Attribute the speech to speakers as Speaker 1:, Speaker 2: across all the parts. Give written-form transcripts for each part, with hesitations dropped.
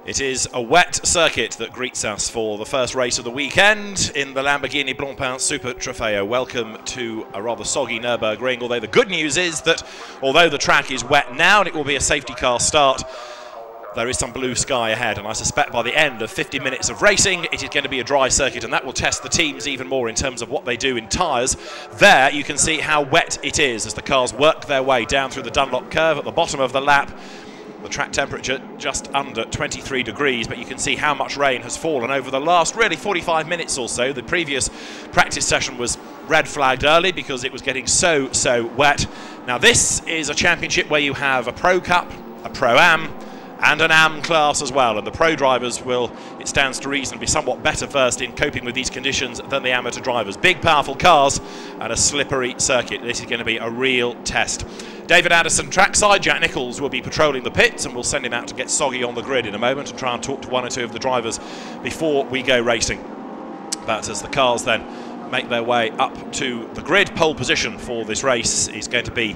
Speaker 1: It is a wet circuit that greets us for the first race of the weekend in the Lamborghini Blancpain Super Trofeo. Welcome to a rather soggy Nürburgring, although the good news is that although the track is wet now and it will be a safety car start, there is some blue sky ahead, and I suspect by the end of 50 minutes of racing it is going to be a dry circuit, and that will test the teams even more in terms of what they do in tyres. There you can see how wet it is as the cars work their way down through the Dunlop curve at the bottom of the lap. The track temperature just under 23 degrees, but you can see how much rain has fallen over the last really 45 minutes or so. The previous practice session was red flagged early because it was getting so wet. Now this is a championship where you have a Pro Cup, a Pro-Am and an Am class as well, and the pro drivers will, it stands to reason, be somewhat better versed in coping with these conditions than the amateur drivers. Big powerful cars and a slippery circuit. This is going to be a real test. David Addison trackside, Jack Nicholls will be patrolling the pits, and we'll send him out to get soggy on the grid in a moment and try and talk to one or two of the drivers before we go racing. But as the cars then make their way up to the grid, pole position for this race is going to be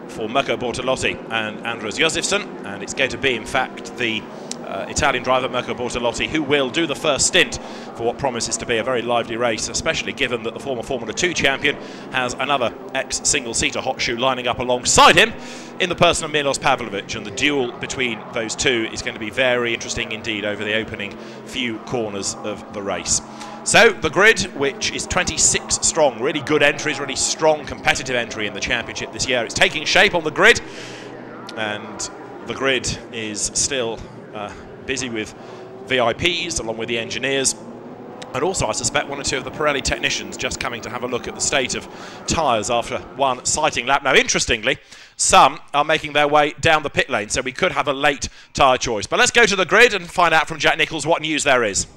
Speaker 1: for Mirko Bortolotti and Andres Josefsson, and it's going to be in fact the Italian driver Mirko Bortolotti who will do the first stint for what promises to be a very lively race, especially given that the former Formula 2 champion has another ex-single-seater hot shoe lining up alongside him in the person of Milos Pavlovic, and the duel between those two is going to be very interesting indeed over the opening few corners of the race. So the grid, which is 26 strong, really good entries, really strong competitive entry in the championship this year. It's taking shape on the grid, and the grid is still busy with VIPs along with the engineers, and also I suspect one or two of the Pirelli technicians just coming to have a look at the state of tyres after one sighting lap. Now interestingly, some are making their way down the pit lane, so we could have a late tyre choice. But let's go to the grid and find out from Jack Nicholls what news there is.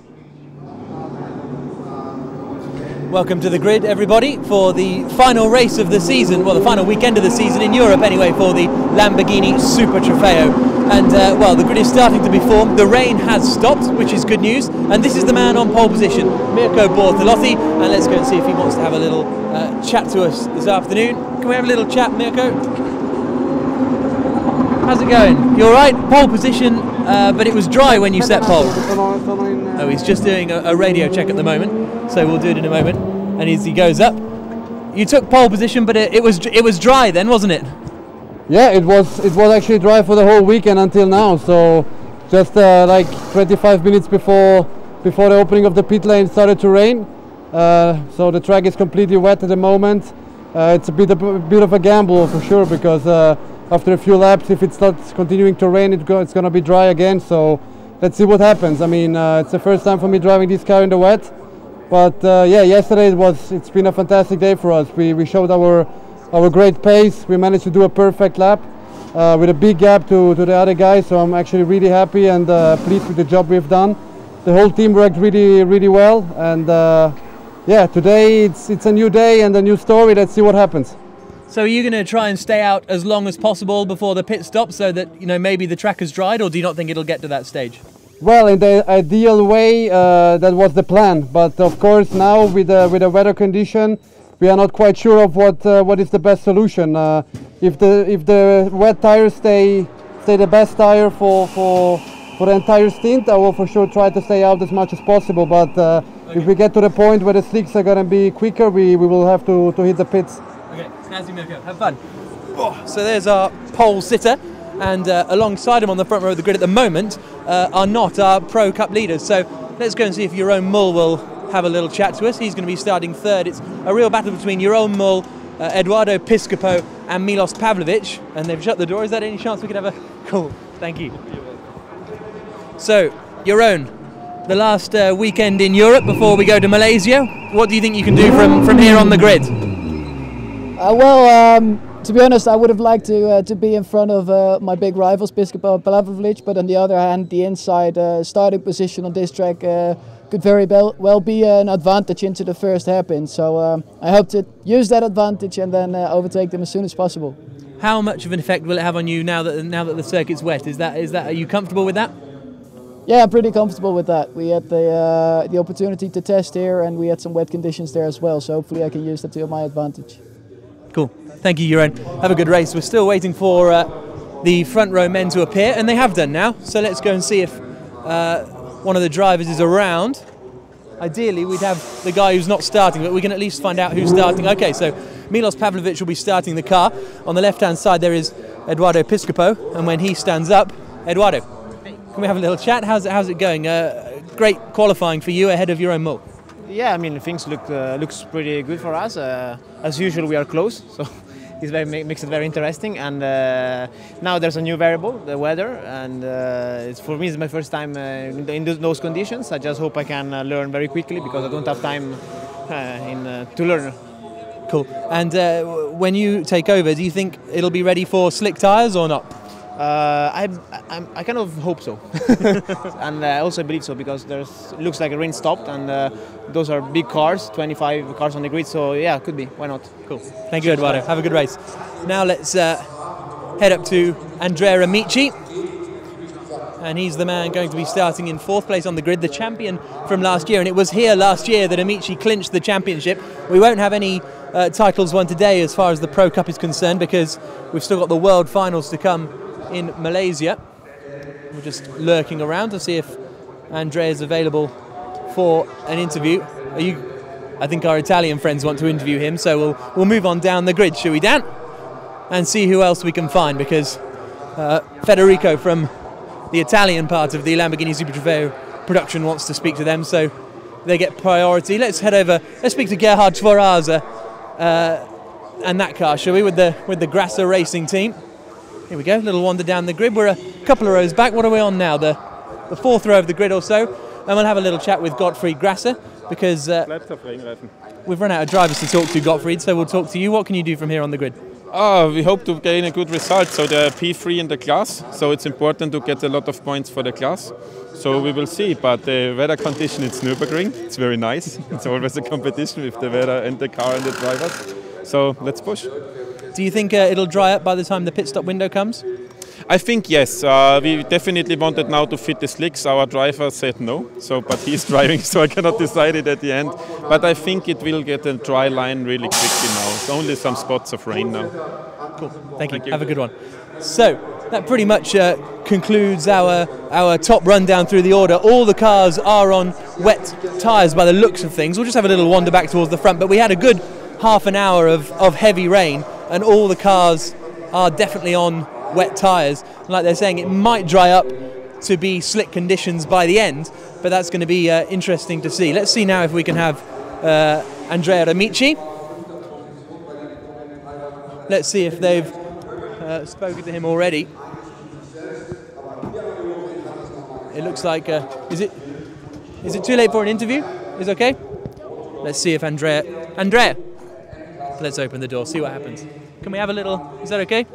Speaker 2: Welcome to the grid, everybody, for the final race of the season, well, the final weekend of the season in Europe anyway, for the Lamborghini Super Trofeo. And, well, the grid is starting to be formed. The rain has stopped, which is good news. And this is the man on pole position, Mirko Bortolotti. And let's go and see if he wants to have a little chat to us this afternoon. Can we have a little chat, Mirko? How's it going? You all right? Pole position, but it was dry when you set pole. Oh, he's just doing a radio check at the moment, so we'll do it in a moment. And as he goes up, you took pole position, but it was dry then, wasn't it?
Speaker 3: Yeah, it was actually dry for the whole weekend until now. So just like 25 minutes before the opening of the pit lane, it started to rain. So the track is completely wet at the moment. It's a bit of a gamble for sure, because after a few laps, if it starts continuing to rain, it's going to be dry again. So let's see what happens. I mean, it's the first time for me driving this car in the wet. But yeah, yesterday it's been a fantastic day for us. We showed our great pace. We managed to do a perfect lap with a big gap to the other guys. So I'm actually really happy and pleased with the job we've done. The whole team worked really well. And yeah, today it's a new day and a new story. Let's see what happens.
Speaker 2: So are you going to try and stay out as long as possible before the pit stop, so that, you know, maybe the track has dried, or do you not think it'll get to that stage?
Speaker 3: Well, in the ideal way, that was the plan. But of course, now with the weather condition, we are not quite sure of what is the best solution. If the wet tires stay the best tire for the entire stint, I will for sure try to stay out as much as possible. But okay, if we get to the point where the slicks are going to be quicker, we will have to hit the pits.
Speaker 2: Okay, snazzy Mirko, have fun. Oh, so there's our pole sitter, and alongside him on the front row of the grid at the moment are not our Pro Cup leaders. So let's go and see if Jeroen Mull will have a little chat to us. He's going to be starting third. It's a real battle between Jeroen Mull, Eduardo Piscopo and Milos Pavlovic, and they've shut the door. Is there any chance we could have a... Cool, thank you. So, Jeroen, the last weekend in Europe before we go to Malaysia, what do you think you can do from here on the grid?
Speaker 4: Well, to be honest, I would have liked to be in front of my big rivals, Piscopo and Pavlovic, but on the other hand, the inside starting position on this track could very well be an advantage into the first hairpin. So I hope to use that advantage and then overtake them as soon as possible.
Speaker 2: How much of an effect will it have on you now that the circuit's wet? Are you comfortable with that?
Speaker 4: Yeah, I'm pretty comfortable with that. We had the opportunity to test here, and we had some wet conditions there as well. So hopefully I can use that to my advantage.
Speaker 2: Cool. Thank you, Jeroen. Have a good race. We're still waiting for the front row men to appear, and they have done now. So let's go and see if one of the drivers is around. Ideally, we'd have the guy who's not starting, but we can at least find out who's starting. Okay, so Milos Pavlovic will be starting the car. On the left-hand side, there is Eduardo Piscopo, and when he stands up, Eduardo, can we have a little chat? How's it going? Great qualifying for you ahead of your own mole.
Speaker 5: Yeah, I mean, things looks pretty good for us. As usual, we are close, so it makes it very interesting. And now there's a new variable, the weather, and for me it's my first time in those conditions. I just hope I can learn very quickly because I don't have time to learn.
Speaker 2: Cool. And when you take over, do you think it'll be ready for slick tyres or not?
Speaker 5: I kind of hope so, and I also believe so because looks like a rain stopped, and those are big cars, 25 cars on the grid. So yeah, could be. Why not? Cool.
Speaker 2: Thank you, Eduardo. Have a good race. Now let's head up to Andrea Amici, and he's the man going to be starting in 4th place on the grid, the champion from last year. And it was here last year that Amici clinched the championship. We won't have any titles won today as far as the Pro Cup is concerned because we've still got the World Finals to come in Malaysia. We're just lurking around to see if Andrea is available for an interview. I think our Italian friends want to interview him, so we'll move on down the grid, shall we, Dan? And see who else we can find, because Federico from the Italian part of the Lamborghini Super Trofeo production wants to speak to them, so they get priority. Let's head over. Let's speak to Gerhard Schwaraza and that car, shall we, with the Grasser Racing team. Here we go, little wander down the grid. We're a couple of rows back. What are we on now? The 4th row of the grid or so. And we'll have a little chat with Gottfried Grasser because we've run out of drivers to talk to, Gottfried, so we'll talk to you. What can you do from here on the grid?
Speaker 6: We hope to gain a good result. So they're P3 in the class, so it's important to get a lot of points for the class. So we will see, but the weather condition, it's Nürburgring. It's very nice. It's always a competition with the weather and the car and the drivers. So let's push.
Speaker 2: Do you think it'll dry up by the time the pit stop window comes?
Speaker 6: I think yes. We definitely wanted now to fit the slicks. Our driver said no, but he's driving, so I cannot decide it at the end. But I think it will get a dry line really quickly now. It's only some spots of rain now.
Speaker 2: Cool. Thank you. Have a good one. So that pretty much concludes our top rundown through the order. All the cars are on wet tyres by the looks of things. We'll just have a little wander back towards the front, but we had a good half an hour of heavy rain, and all the cars are definitely on wet tyres. Like they're saying, it might dry up to be slick conditions by the end, but that's going to be interesting to see. Let's see now if we can have Andrea Amici. Let's see if they've spoken to him already. It looks like is it too late for an interview? Is it okay? Let's see if Andrea, let's open the door, see what happens. Can we have a little, is that okay?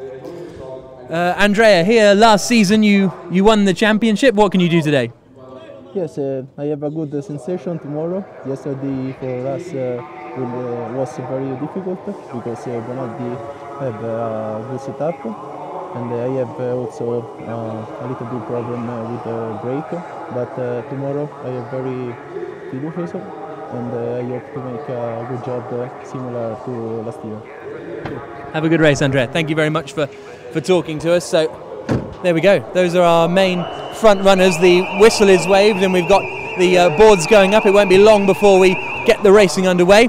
Speaker 2: Andrea, here last season you won the championship. What can you do today?
Speaker 7: Yes, I have a good sensation tomorrow. Yesterday for us was very difficult because Bonaldi have a good setup, and I have also a little bit problem with the brake. But tomorrow I am very furious, and I hope to make a good job similar to last year.
Speaker 2: Have a good race, Andrea. Thank you very much for talking to us. So there we go. Those are our main front runners. The whistle is waved and we've got the boards going up. It won't be long before we get the racing underway.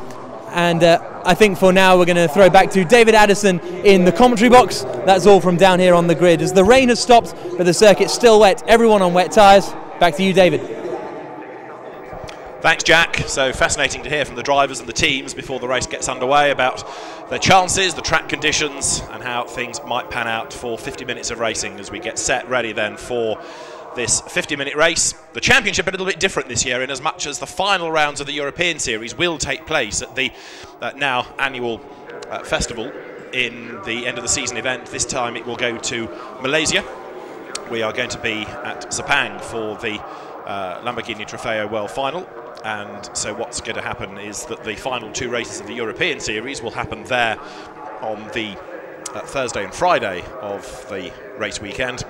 Speaker 2: And I think for now we're going to throw back to David Addison in the commentary box. That's all from down here on the grid. As the rain has stopped, but the circuit's still wet. Everyone on wet tyres. Back to you, David.
Speaker 1: Thanks, Jack. So fascinating to hear from the drivers and the teams before the race gets underway about their chances, the track conditions, and how things might pan out for 50 minutes of racing as we get set ready then for this 50-minute race. The championship a little bit different this year in as much as the final rounds of the European Series will take place at the now annual festival in the end of the season event. This time it will go to Malaysia. We are going to be at Sepang for the Lamborghini Trofeo World Final. And so what's going to happen is that the final 2 races of the European Series will happen there on the Thursday and Friday of the race weekend,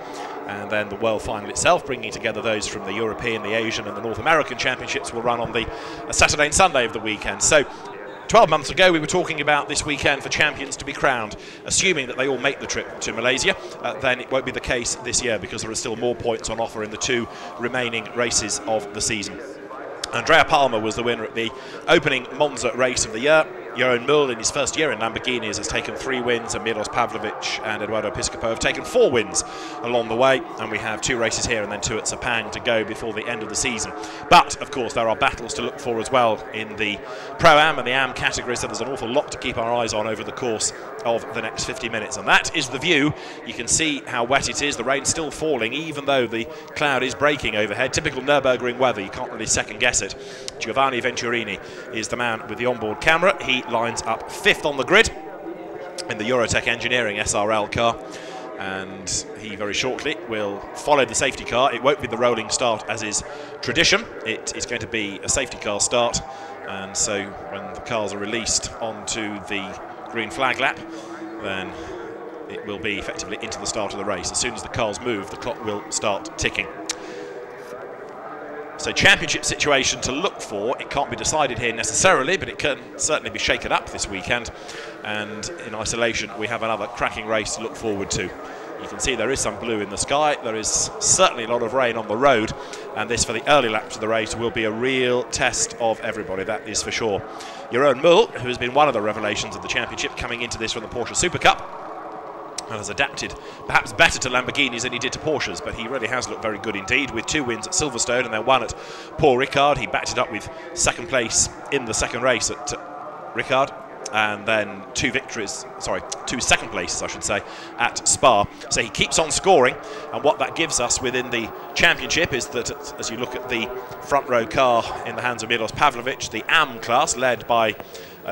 Speaker 1: and then the World Final itself, bringing together those from the European, the Asian and the North American Championships, will run on the Saturday and Sunday of the weekend. So 12 months ago, we were talking about this weekend for champions to be crowned. Assuming that they all make the trip to Malaysia, then it won't be the case this year because there are still more points on offer in the 2 remaining races of the season. Andrea Palmer was the winner at the opening Monza race of the year. Jeroen Mul, in his first year in Lamborghinis, has taken 3 wins, and Milos Pavlovic and Eduardo Piscopo have taken 4 wins along the way. And we have 2 races here and then 2 at Sepang to go before the end of the season. But, of course, there are battles to look for as well in the Pro-Am and the Am categories, so there's an awful lot to keep our eyes on over the course of the next 50 minutes. And that is the view. You can see how wet it is. The rain's still falling, even though the cloud is breaking overhead. Typical Nürburgring weather. You can't really second guess it. Giovanni Venturini is the man with the onboard camera. He lines up 5th on the grid in the Eurotech Engineering SRL car, and he very shortly will follow the safety car. It won't be the rolling start as is tradition. It is going to be a safety car start, and so when the cars are released onto the green flag lap, then it will be effectively into the start of the race. As soon as the cars move, the clock will start ticking. So championship situation to look for. It can't be decided here necessarily, but it can certainly be shaken up this weekend. And in isolation, we have another cracking race to look forward to. You can see there is some blue in the sky. There is certainly a lot of rain on the road. And this, for the early laps of the race, will be a real test of everybody, that is for sure. Jeroen Mul, who has been one of the revelations of the championship, coming into this from the Porsche Super Cup, and has adapted perhaps better to Lamborghinis than he did to Porsches, but he really has looked very good indeed, with 2 wins at Silverstone and then 1 at Paul Ricard. He backed it up with 2nd place in the 2nd race at Ricard, and then 2 second places, I should say, at Spa. So he keeps on scoring, and what that gives us within the championship is that, as you look at the front row car in the hands of Milos Pavlovic, the Am class, led by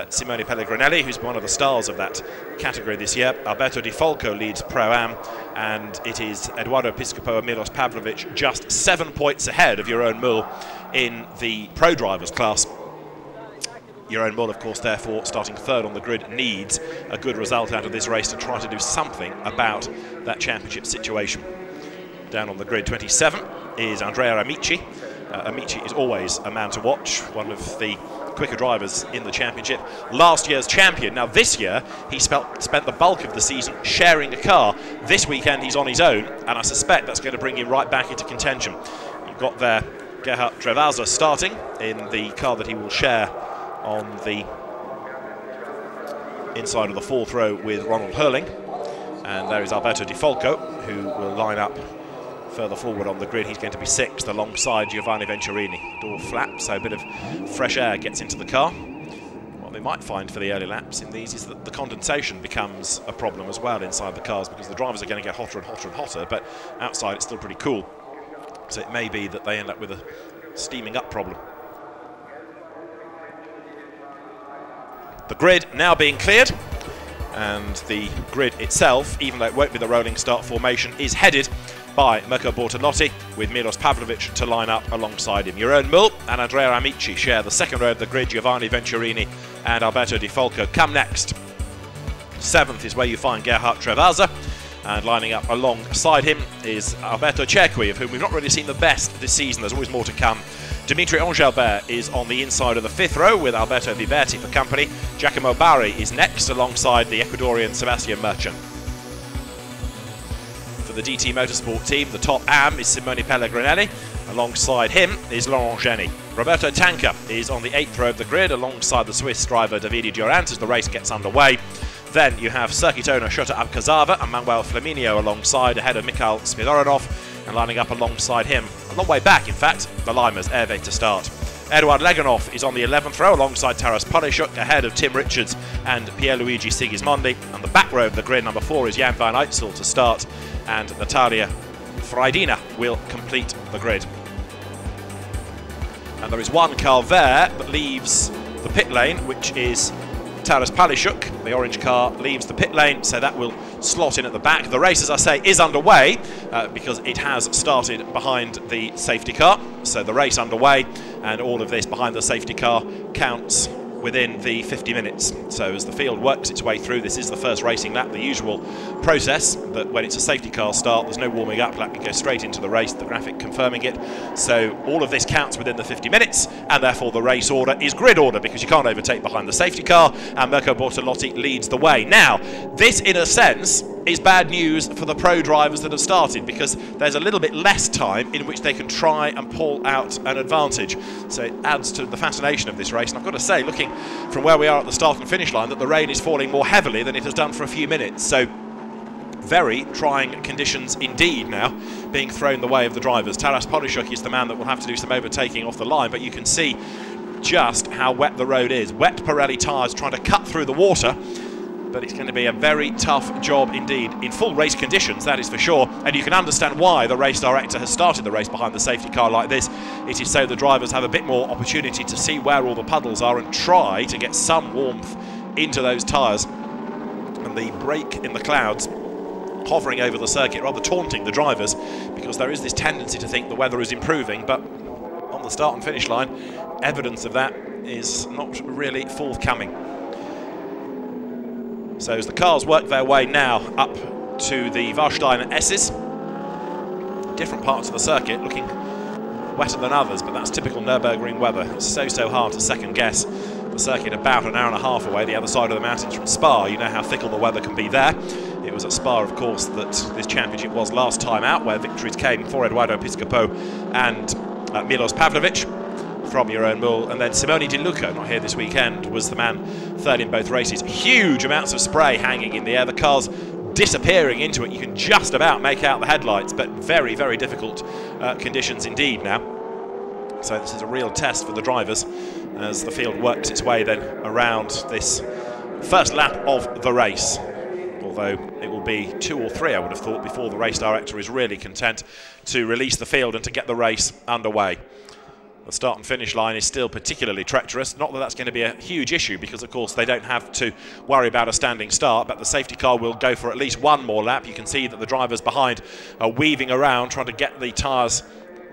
Speaker 1: Simone Pellegrinelli, who's one of the stars of that category this year. Alberto Di Folco leads Pro-Am, and it is Eduardo Piscopo and Milos Pavlovic just 7 points ahead of Jeroen Mul in the Pro Drivers class. Jeroen Mul, of course, therefore, starting 3rd on the grid, needs a good result out of this race to try to do something about that championship situation. Down on the grid, 27, is Andrea Amici. Amici is always a man to watch, one of the quicker drivers in the championship. Last year's champion. Now this year he spent the bulk of the season sharing a car. This weekend he's on his own, and I suspect that's going to bring him right back into contention. You've got there Gerhard Trevaza starting in the car that he will share on the inside of the 4th row with Ronald Hurling, and there is Alberto Di Folco, who will line up further forward on the grid. He's going to be 6th alongside Giovanni Venturini. Door flap, so a bit of fresh air gets into the car. What they might find for the early laps in these is that the condensation becomes a problem as well inside the cars, because the drivers are going to get hotter and hotter and hotter, but outside it's still pretty cool. So it may be that they end up with a steaming up problem. The grid now being cleared, and the grid itself, even though it won't be the rolling start formation, is headed by Mirko Bortolotti, with Milos Pavlovic to line up alongside him. Jeroen Mul and Andrea Amici share the 2nd row of the grid. Giovanni Venturini and Alberto Di Folco come next. 7th is where you find Gerhard Trevaza, and lining up alongside him is Alberto Cerqui, of whom we've not really seen the best this season. There's always more to come. Dimitri Engelbert is on the inside of the 5th row with Alberto Viberti for company. Giacomo Bari is next alongside the Ecuadorian Sebastian Merchant. The DT Motorsport team, the top Am is Simone Pellegrinelli. Alongside him is Laurent Geny. Roberto Tanca is on the 8th row of the grid alongside the Swiss driver Davide Durant as the race gets underway. Then you have circuit owner Shota Abkazava and Manuel Flaminio alongside, ahead of Mikhail Spidoronov, and lining up alongside him, a long way back in fact, the Limers Hervé to start. Eduard Leganov is on the 11th row alongside Taras Polishuk, ahead of Tim Richards and Pierluigi Sigismondi. And the back row of the grid, number 4, is Jan van Uytsel to start, and Natalia Freidina will complete the grid. And there is one car there that leaves the pit lane, which is Taras Polishuk. The orange car leaves the pit lane, so that will slot in at the back. The race, as I say, is underway because it has started behind the safety car. So the race underway, and all of this behind the safety car counts within the 50 minutes. So as the field works its way through, this is the first racing lap, the usual process that when it's a safety car start, there's no warming up lap, you go straight into the race, the graphic confirming it. So all of this counts within the 50 minutes, and therefore the race order is grid order, because you can't overtake behind the safety car, and Mirko Bortolotti leads the way. Now, this in a sense is bad news for the pro drivers that have started, because there's a little bit less time in which they can try and pull out an advantage. So it adds to the fascination of this race. And I've got to say, looking from where we are at the start and finish line, that the rain is falling more heavily than it has done for a few minutes. So very trying conditions indeed now being thrown the way of the drivers. Taras Polishuk is the man that will have to do some overtaking off the line, but you can see just how wet the road is. Wet Pirelli tyres trying to cut through the water, but it's going to be a very tough job indeed in full race conditions, that is for sure. And you can understand why the race director has started the race behind the safety car like this. It is so the drivers have a bit more opportunity to see where all the puddles are and try to get some warmth into those tyres. And the break in the clouds hovering over the circuit, rather taunting the drivers, because there is this tendency to think the weather is improving, but on the start and finish line, evidence of that is not really forthcoming. So as the cars work their way now up to the Warsteiner S's, different parts of the circuit looking wetter than others, but that's typical Nürburgring weather. It's so hard to second guess the circuit about an hour and a half away, the other side of the mountains from Spa. You know how fickle the weather can be there. It was at Spa, of course, that this championship was last time out, where victories came for Eduardo Piscopo and Milos Pavlovic from Jeroen Mul, and then Simone Di Luca, not here this weekend, was the man third in both races. Huge amounts of spray hanging in the air, the cars disappearing into it. You can just about make out the headlights, but very difficult conditions indeed now. So this is a real test for the drivers as the field works its way then around this first lap of the race. Although it will be 2 or 3, I would have thought, before the race director is really content to release the field and to get the race underway. The start and finish line is still particularly treacherous. Not that that's going to be a huge issue, because of course they don't have to worry about a standing start, but the safety car will go for at least one more lap. You can see that the drivers behind are weaving around trying to get the tyres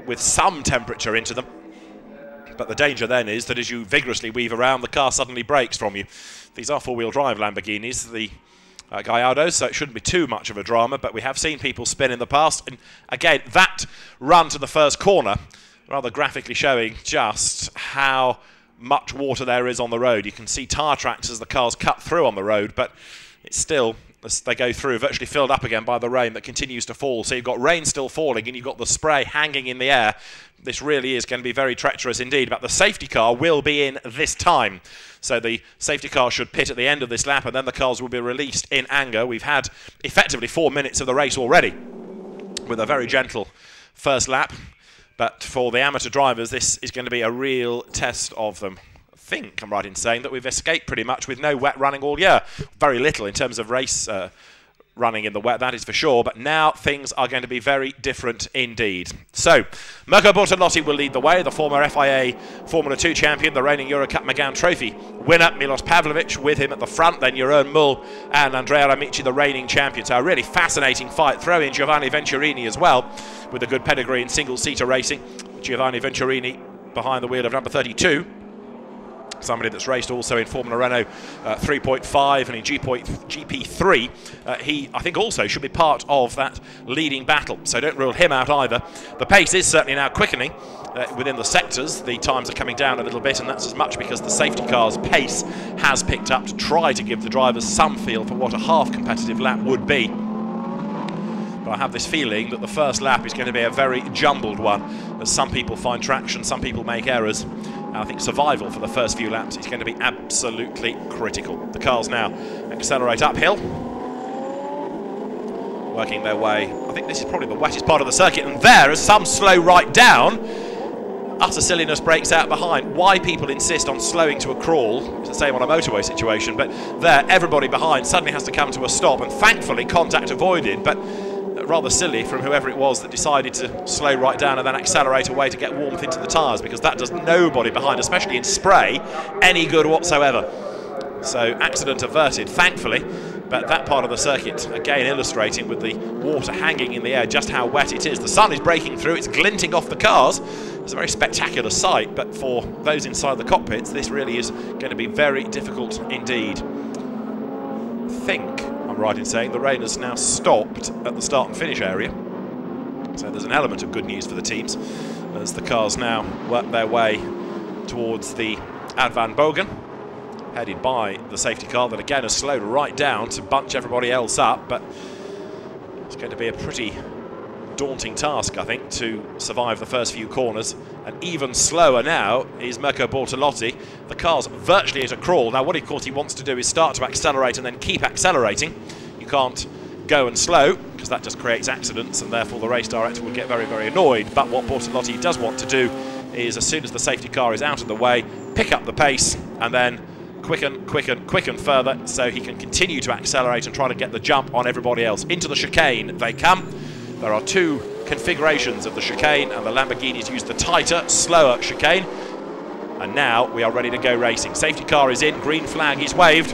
Speaker 1: with some temperature into them. But the danger then is that as you vigorously weave around, the car suddenly breaks from you. These are four-wheel drive Lamborghinis, the Gallardos, so it shouldn't be too much of a drama, but we have seen people spin in the past. And again, that run to the first corner, rather graphically showing just how much water there is on the road. You can see tyre tracks as the cars cut through on the road, but it's still, as they go through, virtually filled up again by the rain that continues to fall. So you've got rain still falling and you've got the spray hanging in the air. This really is going to be very treacherous indeed, but the safety car will be in this time. So the safety car should pit at the end of this lap, and then the cars will be released in anger. We've had effectively 4 minutes of the race already with a very gentle first lap. But for the amateur drivers, this is going to be a real test of them. I think I'm right in saying that we've escaped pretty much with no wet running all year. Very little in terms of race running in the wet, that is for sure. But now things are going to be very different indeed. So, Mirko Bortolotti will lead the way. The former FIA Formula 2 champion, the reigning Eurocup Megane Trophy winner, Milos Pavlovic, with him at the front. Then Jeroen Mul and Andrea Amici, the reigning champion. So a really fascinating fight. Throw in Giovanni Venturini as well, with a good pedigree in single-seater racing. Giovanni Venturini behind the wheel of number 32. Somebody that's raced also in Formula Renault 3.5 and in GP3. He, I think, also should be part of that leading battle, so don't rule him out either. The pace is certainly now quickening within the sectors. The times are coming down a little bit, and that's as much because the safety car's pace has picked up to try to give the drivers some feel for what a half-competitive lap would be. But I have this feeling that the first lap is going to be a very jumbled one, as some people find traction, some people make errors. I think survival for the first few laps is going to be absolutely critical. The cars now accelerate uphill, working their way. I think this is probably the wettest part of the circuit, and there, as some slow right down, utter silliness breaks out behind. Why people insist on slowing to a crawl, it's the same on a motorway situation, but there, everybody behind suddenly has to come to a stop, and thankfully contact avoided, but rather silly from whoever it was that decided to slow right down and then accelerate away to get warmth into the tyres, because that does nobody behind, especially in spray, any good whatsoever. So accident averted, thankfully, but that part of the circuit, again illustrating with the water hanging in the air just how wet it is. The sun is breaking through, it's glinting off the cars, It's a very spectacular sight, but for those inside the cockpits, this really is going to be very difficult indeed. I think I'm right in saying the rain has now stopped at the start and finish area. So there's an element of good news for the teams as the cars now work their way towards the Ad Van Bogen, headed by the safety car that again has slowed right down to bunch everybody else up, but it's going to be a pretty daunting task, I think, to survive the first few corners. And even slower now is Mirko Bortolotti. The car's virtually at a crawl. Now what of course he wants to do is start to accelerate and then keep accelerating. You can't go and slow because that just creates accidents, and therefore the race director will get very, very annoyed. But what Bortolotti does want to do is, as soon as the safety car is out of the way, pick up the pace and then quicken further so he can continue to accelerate and try to get the jump on everybody else. Into the chicane they come. There are two configurations of the chicane, and the Lamborghinis use the tighter, slower chicane. And now we are ready to go racing. Safety car is in, green flag is waved.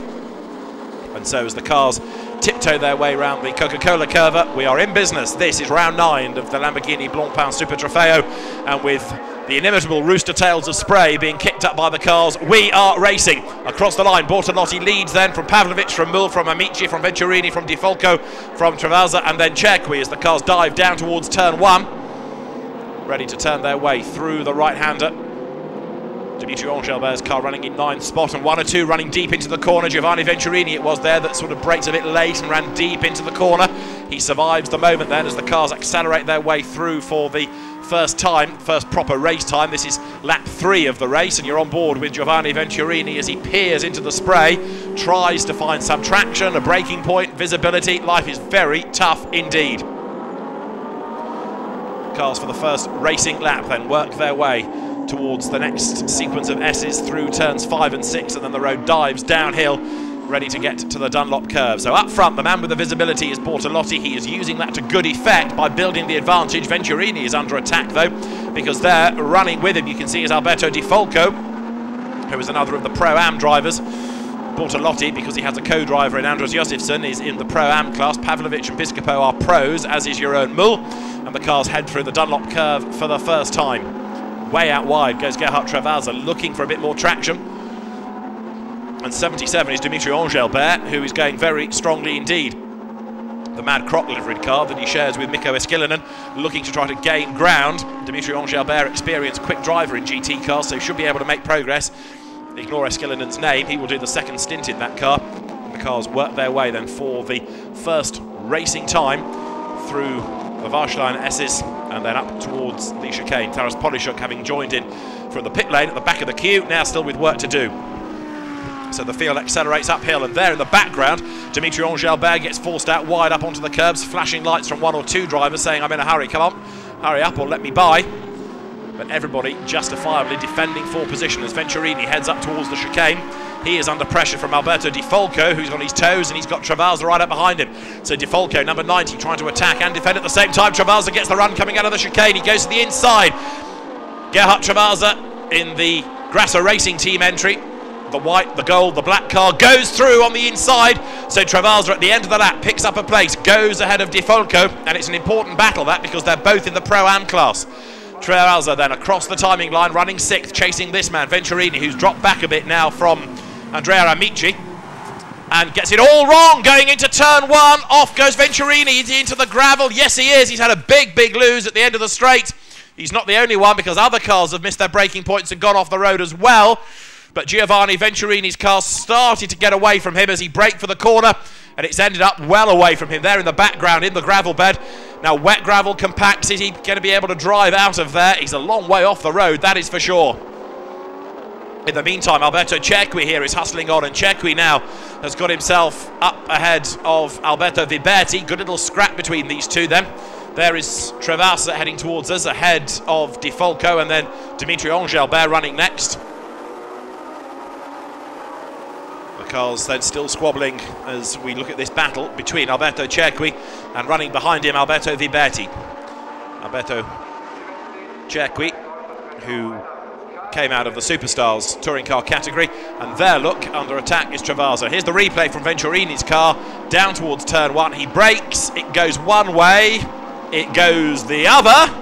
Speaker 1: And so as the cars tiptoe their way around the Coca-Cola curve, we are in business. This is round 9 of the Lamborghini Blancpain Super Trofeo, and with the inimitable rooster tails of spray being kicked up by the cars, we are racing across the line. Bortolotti leads then from Pavlovic, from Mull, from Amici, from Venturini, from Di Folco, from Travaza, and then Cerqui as the cars dive down towards turn 1, ready to turn their way through the right-hander. Dimitri Angelbert's car running in 9th spot, and 1 or 2 running deep into the corner. Giovanni Venturini it was there that sort of brakes a bit late and ran deep into the corner. He survives the moment then as the cars accelerate their way through for the first proper race time. This is lap 3 of the race, and you're on board with Giovanni Venturini as he peers into the spray, tries to find some traction, a braking point, visibility. Life is very tough indeed. Cars for the first racing lap then work their way towards the next sequence of S's through turns 5 and 6, and then the road dives downhill, ready to get to the Dunlop curve. So up front, the man with the visibility is Bortolotti. He is using that to good effect by building the advantage. Venturini is under attack though, because there, running with him, you can see is Alberto Di Folco, who is another of the Pro-Am drivers. Bortolotti, because he has a co-driver in Andros Josefsson, is in the Pro-Am class. Pavlovic and Piscopo are pros, as is Jeroen Mull, and the cars head through the Dunlop curve for the first time. Way out wide goes Gerhard Travaza, looking for a bit more traction. And 77 is Dimitri Angelbert, who is going very strongly indeed. The Mad Croc liveried car that he shares with Mikko Eskelinen, looking to try to gain ground. Dimitri Angelbert, experienced quick driver in GT cars, so should be able to make progress. Ignore Eskelinen's name, he will do the second stint in that car. And the cars work their way then for the first racing time through the Warstein S's and then up towards the chicane. Taras Polishuk having joined in from the pit lane at the back of the queue, now still with work to do. So the field accelerates uphill, and there in the background, Dimitri Angelbert gets forced out wide up onto the curbs, flashing lights from 1 or 2 drivers saying, I'm in a hurry, come on, hurry up or let me by. But everybody justifiably defending for position as Venturini heads up towards the chicane. He is under pressure from Alberto Di Folco, who's on his toes, and he's got Travaza right up behind him. So Di Folco, number 90, trying to attack and defend at the same time. Travaza gets the run coming out of the chicane. He goes to the inside. Gerhard Travaza in the Grasser Racing Team entry. The white, the gold, the black car goes through on the inside. So Travaza at the end of the lap picks up a place, goes ahead of Di Folco, and it's an important battle that, because they're both in the Pro-Am class. Travaza then across the timing line, running 6th, chasing this man, Venturini, who's dropped back a bit now from Andrea Amici, and gets it all wrong going into turn 1. Off goes Venturini into the gravel. Yes, he is. He's had a big lose at the end of the straight. He's not the only one, because other cars have missed their braking points and gone off the road as well. But Giovanni Venturini's car started to get away from him as he braked for the corner, and it's ended up well away from him there in the background in the gravel bed. Now wet gravel, compact, is he going to be able to drive out of there? He's a long way off the road, that is for sure. In the meantime, Alberto Cerqui here is hustling on, and Cerqui now has got himself up ahead of Alberto Viberti. Good little scrap between these two then. There is Travasa heading towards us, ahead of Di Folco, and then Dimitri Angelbert running next. The cars then still squabbling as we look at this battle between Alberto Cerqui and running behind him Alberto Viberti. Alberto Cerqui, who came out of the Superstars touring car category, and there, look, under attack is Travasa. Here's the replay from Venturini's car down towards turn 1. He brakes, it goes one way, it goes the other,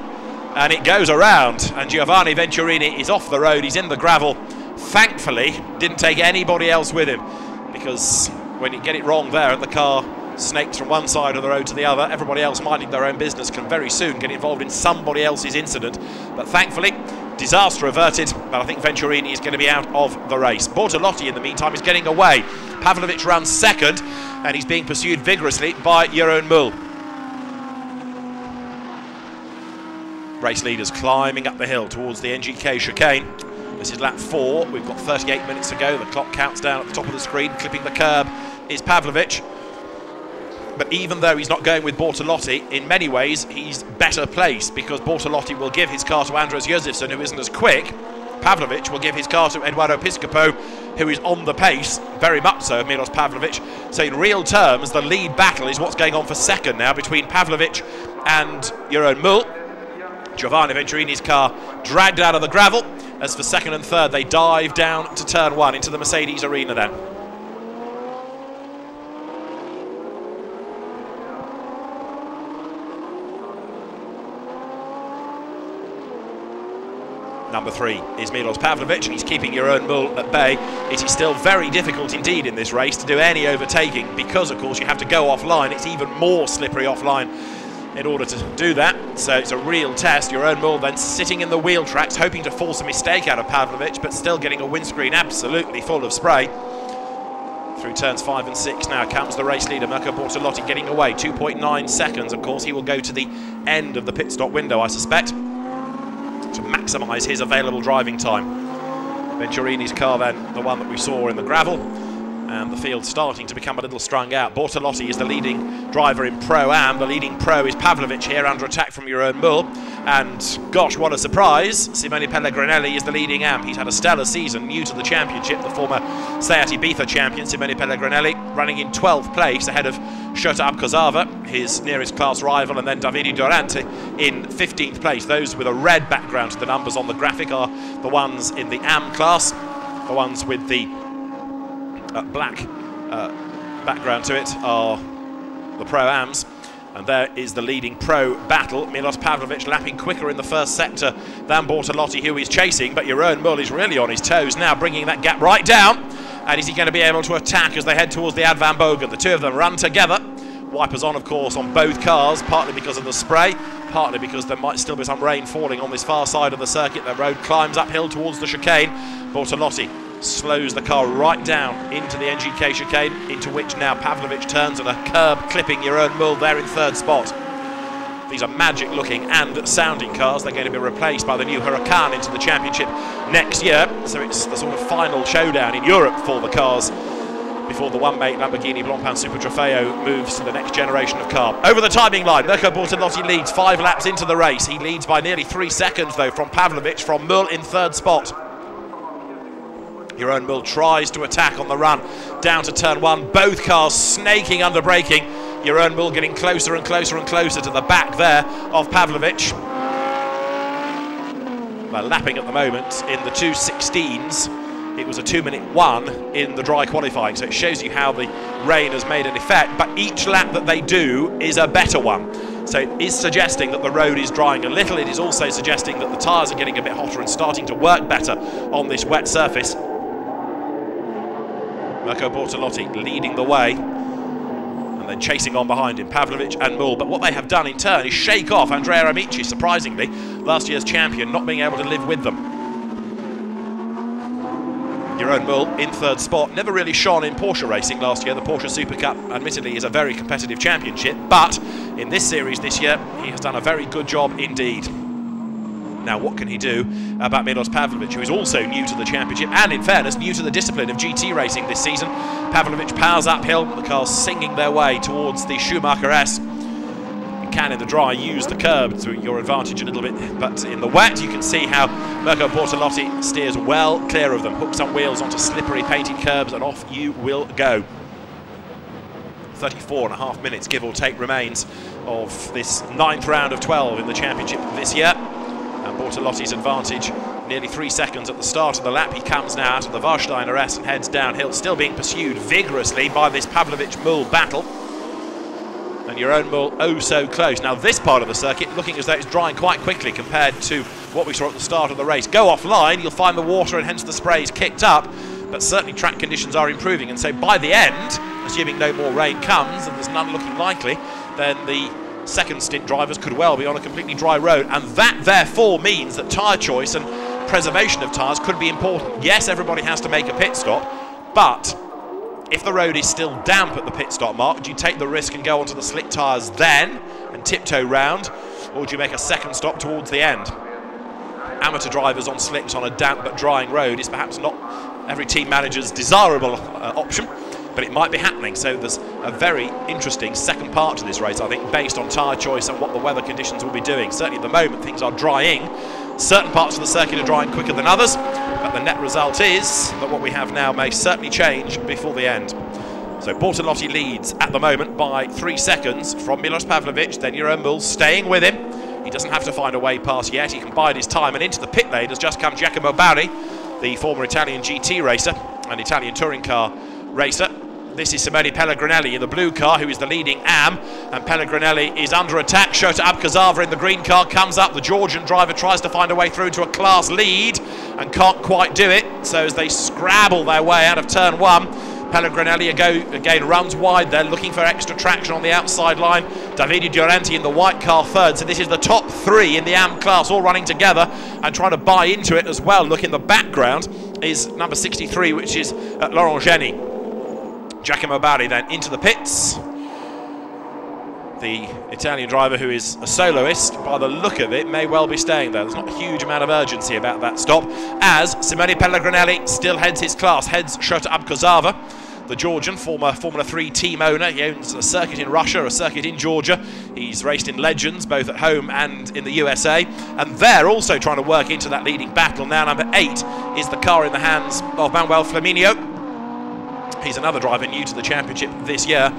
Speaker 1: and it goes around, and Giovanni Venturini is off the road. He's in the gravel. Thankfully, didn't take anybody else with him, because when you get it wrong there and the car snakes from one side of the road to the other, everybody else minding their own business can very soon get involved in somebody else's incident. But thankfully, disaster averted, but I think Venturini is going to be out of the race. Bortolotti, in the meantime, is getting away. Pavlovic runs second, and he's being pursued vigorously by Jeroen Mul. Race leaders climbing up the hill towards the NGK chicane. This is lap 4. We've got 38 minutes to go. The clock counts down at the top of the screen. Clipping the curb is Pavlovic. But even though he's not going with Bortolotti, in many ways he's better placed, because Bortolotti will give his car to Andres Josefsson, who isn't as quick. Pavlovic will give his car to Eduardo Piscopo, who is on the pace, very much so, of Milos Pavlovic. So in real terms, the lead battle is what's going on for second now between Pavlovic and Jeroen Mul. Giovanni Venturini's car dragged out of the gravel. As for second and third, they dive down to turn 1 into the Mercedes arena then. Number 3 is Milos Pavlovic, and he's keeping Jeroen Mul at bay. It is still very difficult indeed in this race to do any overtaking, because of course you have to go offline. It's even more slippery offline in order to do that, so it's a real test. Jeroen Mul then sitting in the wheel tracks, hoping to force a mistake out of Pavlovic, but still getting a windscreen absolutely full of spray. Through turns 5 and 6 now comes the race leader, Mirko Bortolotti, getting away. 2.9 seconds, of course. He will go to the end of the pit stop window, I suspect, to maximise his available driving time. Venturini's car then, the one that we saw in the gravel, and the field starting to become a little strung out. Bortolotti is the leading driver in Pro-Am. The leading pro is Pavlovic here, under attack from Jeroen Mul. And gosh, what a surprise, Simone Pellegrinelli is the leading Am. He's had a stellar season, new to the championship, the former Seat Ibiza champion, Simone Pellegrinelli, running in 12th place ahead of Shota Abkozava, his nearest class rival, and then Davide Durante in 15th place. Those with a red background to the numbers on the graphic are the ones in the Am class. The ones with the black background to it are the Pro-Ams, and there is the leading pro battle. Milos Pavlovic lapping quicker in the first sector than Bortolotti, who is chasing, but Jeroen Mul is really on his toes now, bringing that gap right down. And is he going to be able to attack as they head towards the Ad Van Bogen? The two of them run together. Wipers on, of course, on both cars, partly because of the spray, partly because there might still be some rain falling on this far side of the circuit. The road climbs uphill towards the chicane. Bortolotti slows the car right down into the NGK chicane, into which now Pavlovic turns on a curb, clipping Jeroen Mul there in 3rd spot. These are magic looking and sounding cars. They're going to be replaced by the new Huracan into the championship next year, so it's the sort of final showdown in Europe for the cars before the one-mate Lamborghini Blancpain Super Trofeo moves to the next generation of car. Over the timing line, Mirko Bortolotti leads 5 laps into the race. He leads by nearly 3 seconds though from Pavlovic, from Mul in 3rd spot. Jeroen Mul tries to attack on the run down to turn 1. Both cars snaking under braking. Jeroen Mul getting closer and closer and closer to the back there of Pavlovic. They're lapping at the moment in the 2:16s. It was a 2:01 in the dry qualifying, so it shows you how the rain has made an effect, but each lap that they do is a better one. So it is suggesting that the road is drying a little. It is also suggesting that the tyres are getting a bit hotter and starting to work better on this wet surface. Mirko Bortolotti leading the way, and then chasing on behind him, Pavlovic and Mul. But what they have done in turn is shake off Andrea Amici, surprisingly, last year's champion, not being able to live with them. Jeroen Mul in 3rd spot, never really shone in Porsche racing last year. The Porsche Super Cup, admittedly, is a very competitive championship, but in this series this year, he has done a very good job indeed. Now, what can he do about Milos Pavlovic, who is also new to the championship and, in fairness, new to the discipline of GT racing this season? Pavlovic powers uphill, the car's singing their way towards the Schumacher S. You can, in the dry, use the curb to your advantage a little bit, but in the wet, you can see how Mirko Bortolotti steers well clear of them, hooks on wheels onto slippery painted curbs, and off you will go. 34.5 minutes, give or take, remains of this 9th round of 12 in the championship this year. And Bortolotti's advantage, nearly 3 seconds at the start of the lap. He comes now out of the Warsteiner S and heads downhill, still being pursued vigorously by this Pavlovic-Mul battle. and your own Mull oh so close. Now this part of the circuit looking as though it's drying quite quickly compared to what we saw at the start of the race. Go offline, you'll find the water and hence the sprays kicked up, but certainly track conditions are improving, and so by the end, assuming no more rain comes, and there's none looking likely, then the second stint drivers could well be on a completely dry road, and that therefore means that tyre choice and preservation of tyres could be important. Yes, everybody has to make a pit stop, but if the road is still damp at the pit stop mark, do you take the risk and go onto the slick tyres then and tiptoe round, or do you make a second stop towards the end? Amateur drivers on slicks on a damp but drying road is perhaps not every team manager's desirable option, but it might be happening. So there's a very interesting second part to this race, I think, based on tyre choice and what the weather conditions will be doing. Certainly at the moment things are drying. Certain parts of the circuit are drying quicker than others, but the net result is that what we have now may certainly change before the end. So Bortolotti leads at the moment by 3 seconds from Milos Pavlovic, then Jeroen Mull staying with him. He doesn't have to find a way past yet, he can bide his time, and into the pit lane has just come Giacomo Barri, the former Italian GT racer, an Italian touring car racer. This is Simone Pellegrinelli in the blue car, who is the leading AM, and Pellegrinelli is under attack. Shota Abkazava in the green car comes up. The Georgian driver tries to find a way through to a class lead and can't quite do it. So as they scrabble their way out of turn 1, Pellegrinelli again runs wide there, looking for extra traction on the outside line. Davide Duranti in the white car third. So this is the top 3 in the AM class, all running together and trying to buy into it as well. Look in the background is number 63, which is Laurent Geni. Giacomo Barri then into the pits. The Italian driver, who is a soloist, by the look of it, may well be staying there. There's not a huge amount of urgency about that stop, as Simone Pellegrinelli still heads his class, heads Shota Abkazava, the Georgian, former Formula 3 team owner. He owns a circuit in Russia, a circuit in Georgia. He's raced in Legends, both at home and in the USA. And they're also trying to work into that leading battle. Now number 8 is the car in the hands of Manuel Flaminio. He's another driver new to the championship this year,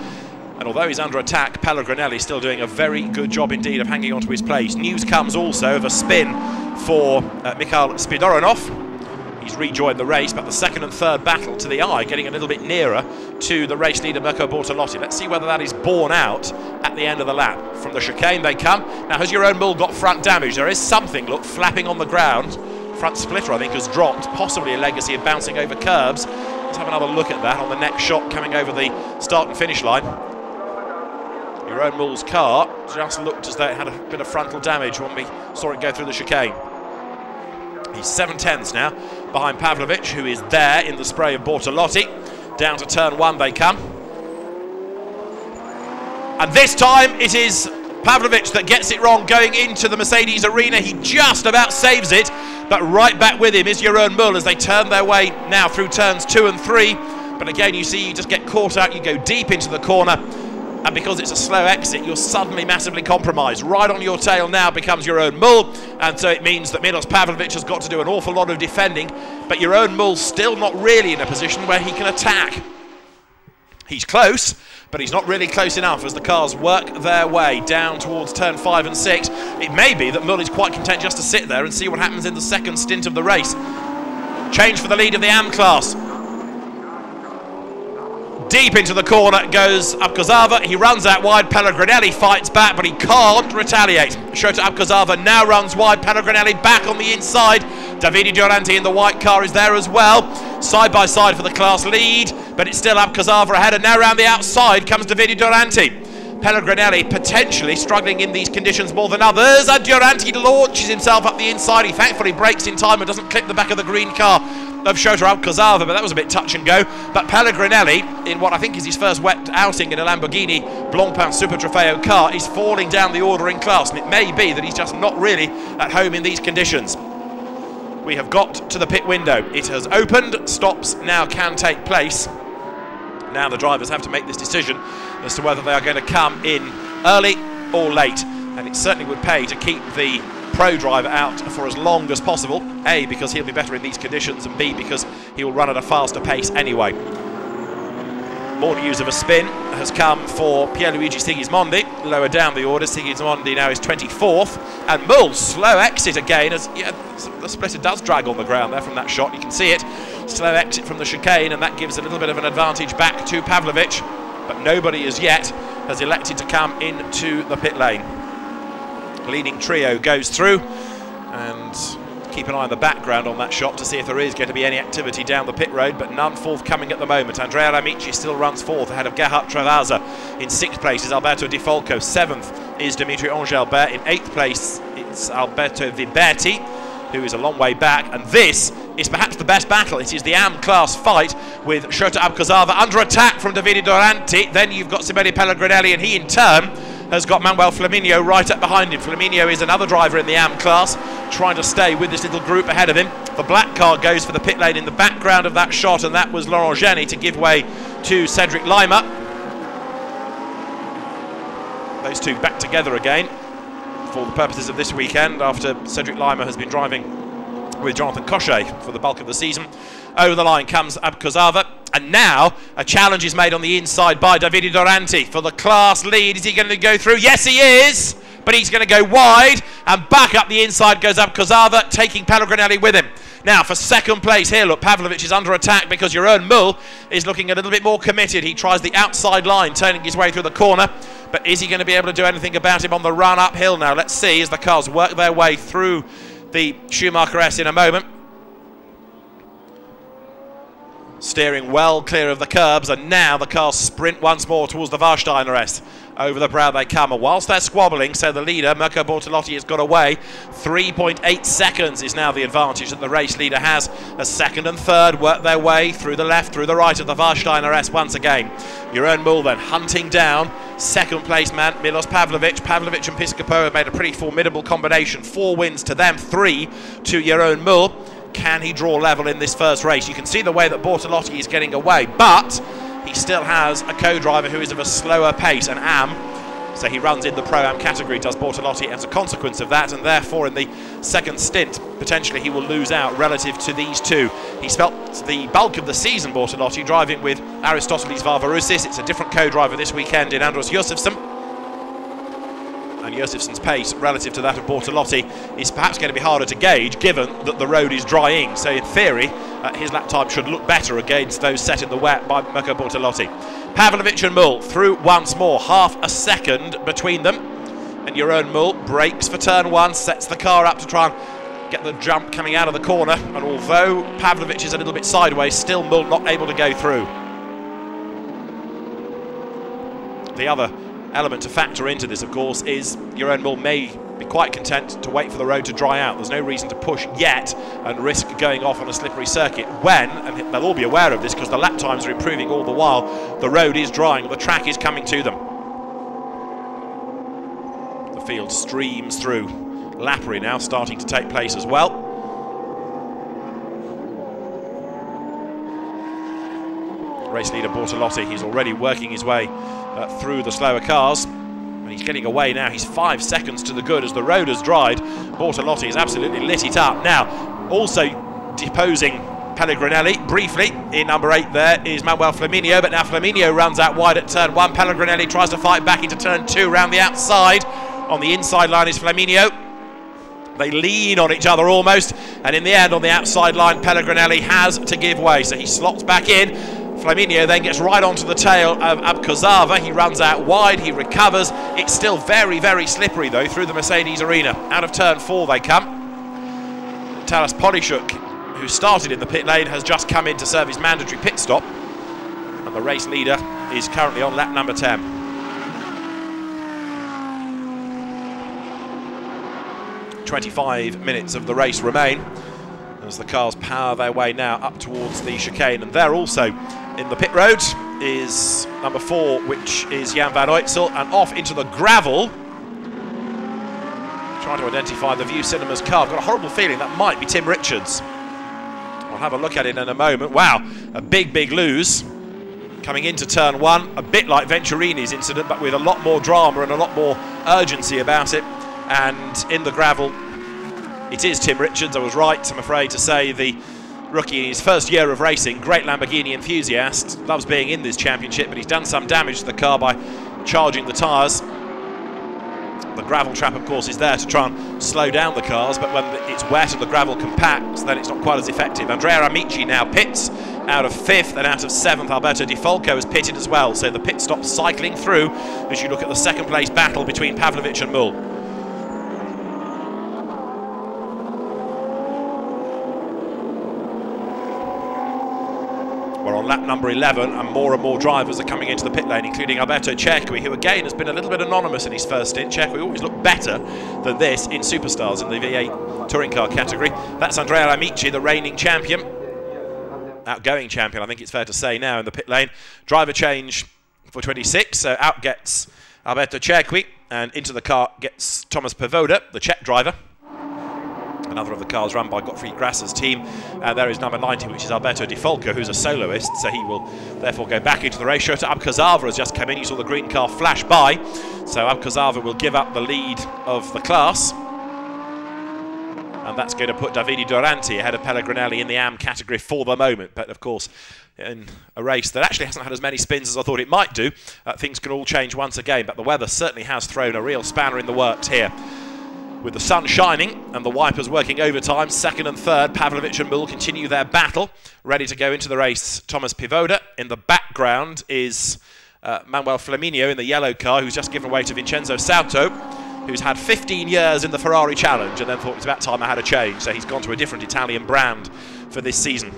Speaker 1: and although he's under attack, Pellegrinelli is still doing a very good job indeed of hanging on to his place. News comes also of a spin for Mikhail Spidoronov. He's rejoined the race, but the second and third battle to the eye, getting a little bit nearer to the race leader Mirko Bortolotti. Let's see whether that is borne out at the end of the lap. From the chicane they come. Now, has Jeroen Mull got front damage? There is something, look, flapping on the ground. Front splitter, I think, has dropped, possibly a legacy of bouncing over curbs. Let's have another look at that on the next shot coming over the start and finish line. Jeroen Mull's car just looked as though it had a bit of frontal damage when we saw it go through the chicane. He's 7/10ths now behind Pavlovic, who is there in the spray of Bortolotti. Down to turn 1 they come. And this time it is Pavlovic that gets it wrong going into the Mercedes arena. He just about saves it, but right back with him is Jeroen Mull as they turn their way now through turns 2 and 3. But again, you see, you just get caught out, you go deep into the corner, and because it's a slow exit, you're suddenly massively compromised. Right on your tail now becomes Jeroen Mull, and so it means that Milos Pavlovic has got to do an awful lot of defending, but Jeroen Mull's still not really in a position where he can attack. He's close, but he's not really close enough as the cars work their way down towards turn 5 and 6. It may be that Mull is quite content just to sit there and see what happens in the second stint of the race. Change for the lead of the AM class. Deep into the corner goes Abkazava. He runs out wide. Pellegrinelli fights back, but he can't retaliate. Shota Abkazava now runs wide. Pellegrinelli back on the inside. Davide Duranti in the white car is there as well. Side by side for the class lead, but it's still Abkazava ahead, and now round the outside comes Davide Duranti. Pellegrinelli potentially struggling in these conditions more than others, and Duranti launches himself up the inside. He thankfully brakes in time and doesn't clip the back of the green car of Shota Abkazava, but that was a bit touch and go. But Pellegrinelli, in what I think is his first wet outing in a Lamborghini Blancpain Super Trofeo car, is falling down the order in class, and it may be that he's just not really at home in these conditions. We have got to the pit window. It has opened. Stops now can take place. Now the drivers have to make this decision as to whether they are going to come in early or late, and it certainly would pay to keep the pro driver out for as long as possible, A, because he'll be better in these conditions, and B, because he will run at a faster pace anyway. More news of a spin has come for Pierluigi Sigismondi. Lower down the order, Sigismondi now is 24th. And Mull, slow exit again, as the splitter does drag on the ground there from that shot. You can see it. Slow exit from the chicane, and that gives a little bit of an advantage back to Pavlovic. but nobody as yet has elected to come into the pit lane. Leading trio goes through, and keep an eye on the background on that shot to see if there is going to be any activity down the pit road, but none forthcoming at the moment. Andrea Amici still runs fourth ahead of Gerhard Travasa. In sixth place is Alberto Di Folco. Seventh is Dimitri Angelbert. In eighth place it's Alberto Viberti, who is a long way back, and this is perhaps the best battle. It is the AM class fight with Shota Abkazava under attack from Davide Doranti. Then you've got Simone Pellegrinelli, and he in turn has got Manuel Flaminio right up behind him. Flaminio is another driver in the AM class, trying to stay with this little group ahead of him. The black car goes for the pit lane in the background of that shot, and that was Laurent Geny to give way to Cedric Lima. Those two back together again for the purposes of this weekend, after Cedric Lima has been driving with Jonathan Cochet for the bulk of the season. Over the line comes Abkazava, and now a challenge is made on the inside by Davide Doranti for the class lead. Is he going to go through? Yes, he is, but he's going to go wide, and back up the inside goes Abkazava, taking Pellegrinelli with him. Now for second place here, look, Pavlovic is under attack because Jeroen Mul is looking a little bit more committed. He tries the outside line, turning his way through the corner, but is he going to be able to do anything about him on the run uphill now? Let's see as the cars work their way through the Schumacher S in a moment. Steering well clear of the curbs, and now the cars sprint once more towards the Warsteiner S. Over the brow they come, and whilst they're squabbling, so the leader, Mirko Bortolotti, has got away. 3.8 seconds is now the advantage that the race leader has, as second and third work their way through the left, through the right of the Warsteiner S once again. Jeroen Mul then hunting down second place man, Milos Pavlovic. Pavlovic and Piscopo have made a pretty formidable combination. 4 wins to them, 3 to Jeroen Mul. Can he draw level in this first race? You can see the way that Bortolotti is getting away, but he still has a co-driver who is of a slower pace, an AM, so he runs in the Pro-Am category, does Bortolotti, as a consequence of that, and therefore in the second stint, potentially he will lose out relative to these two. He spent the bulk of the season, Bortolotti, driving with Aristotelis Varvaroussis. It's a different co-driver this weekend in Andros Josefsson. And Josefsson's pace relative to that of Bortolotti is perhaps going to be harder to gauge, given that the road is drying. So in theory, his lap time should look better against those set in the wet by Mirko Bortolotti. Pavlovic and Mul through once more, half a second between them. And Jeroen Mul brakes for turn one, sets the car up to try and get the jump coming out of the corner. And although Pavlovic is a little bit sideways, still Mul not able to go through. The other element to factor into this, of course, is Jeroen Mul may be quite content to wait for the road to dry out. There's no reason to push yet and risk going off on a slippery circuit when, and they'll all be aware of this because the lap times are improving all the while, the road is drying, the track is coming to them. The field streams through. Lappery now starting to take place as well. Race leader Bortolotti, he's already working his way through the slower cars, and he's getting away now. He's 5 seconds to the good as the road has dried. Bortolotti has absolutely lit it up. Now, also deposing Pellegrinelli briefly in number 8 there is Manuel Flaminio, but now Flaminio runs out wide at turn 1. Pellegrinelli tries to fight back into turn 2 round the outside. On the inside line is Flaminio. They lean on each other almost, and in the end, on the outside line, Pellegrinelli has to give way, so he slots back in. Flaminio then gets right onto the tail of Abkazava. He runs out wide, he recovers. It's still very, very slippery though through the Mercedes arena. Out of turn 4 they come. Taras Polishuk, who started in the pit lane, has just come in to serve his mandatory pit stop. And the race leader is currently on lap number 10. "25 minutes of the race remain as the cars power their way now up towards the chicane, and there also in the pit road is number 4, which is Jan van Uytzel, and off into the gravel, trying to identify the View Cinemas car. I've got a horrible feeling that might be Tim Richards. I'll have a look at it in a moment. Wow, a big, big lose coming into turn 1, a bit like Venturini's incident, but with a lot more drama and a lot more urgency about it. And in the gravel, it is Tim Richards. I was right, I'm afraid to say. The rookie in his first year of racing, great Lamborghini enthusiast, loves being in this championship, but he's done some damage to the car by charging the tyres. The gravel trap, of course, is there to try and slow down the cars, but when it's wet and the gravel compacts, then it's not quite as effective. Andrea Amici now pits. out of 5th, and out of 7th Alberto Di Folco is pitted as well. So the pit stop cycling through as you look at the second place battle between Pavlovic and Mull. We're on lap number 11, and more drivers are coming into the pit lane, including Alberto Cerqui, who again has been a little bit anonymous in his first stint. Cerqui always looked better than this in Superstars in the V8 touring car category. That's Andrea Amici, the reigning champion, outgoing champion, I think it's fair to say now, in the pit lane. Driver change for 26, so out gets Alberto Cerqui, and into the car gets Thomas Pivoda, the Czech driver. Another of the cars run by Gottfried Grasser's team, and there is number 90, which is Alberto Di Folco, who's a soloist, so he will therefore go back into the race. Shota Abkazava has just come in. You saw the green car flash by, so Abkazava will give up the lead of the class, and that's going to put Davide Duranti ahead of Pellegrinelli in the AM category for the moment. But of course, in a race that actually hasn't had as many spins as I thought it might do, things can all change once again, but the weather certainly has thrown a real spanner in the works here. With the sun shining and the wipers working overtime, 2nd and 3rd, Pavlovic and Mull continue their battle, ready to go into the race. Thomas Pivoda. In the background is Manuel Flaminio in the yellow car, who's just given way to Vincenzo Sauto, who's had 15 years in the Ferrari Challenge and then thought it's about time I had a change, so he's gone to a different Italian brand for this season.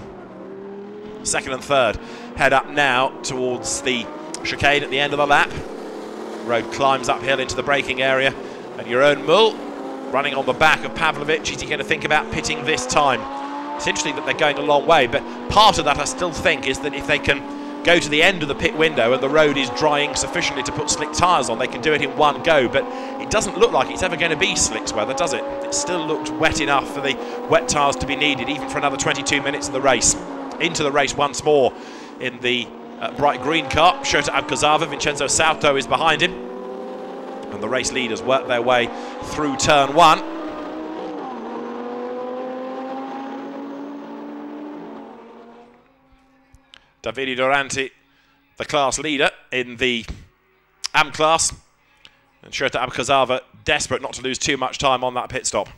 Speaker 1: 2nd and 3rd head up now towards the chicane at the end of the lap. Road climbs uphill into the braking area, and Jeroen Mull running on the back of Pavlovic. Is he going to think about pitting this time? It's interesting that they're going a long way, but part of that I still think is that if they can go to the end of the pit window and the road is drying sufficiently to put slick tyres on, they can do it in one go. But it doesn't look like it's ever going to be slicks weather, does it? It still looked wet enough for the wet tyres to be needed, even for another 22 minutes of the race. Into the race once more in the bright green car. Shota Abkazava, Vincenzo Sauto is behind him, and the race leaders work their way through turn 1. Davide Duranti, the class leader in the AM class, and Shota Abkazava desperate not to lose too much time on that pit stop.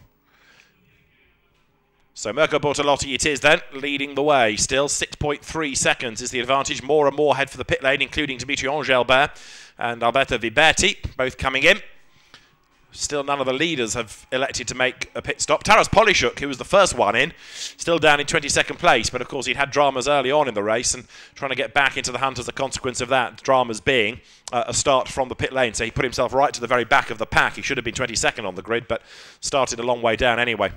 Speaker 1: So Mirko Bortolotti it is then, leading the way. Still 6.3 seconds is the advantage. More and more head for the pit lane, including Dimitri Engelbert and Alberto Viberti, both coming in. Still none of the leaders have elected to make a pit stop. Taras Polishuk, who was the first one in, still down in 22nd place, but of course he'd had dramas early on in the race and trying to get back into the hunt as a consequence of that, dramas being a start from the pit lane. So he put himself right to the very back of the pack. He should have been 22nd on the grid, but started a long way down anyway.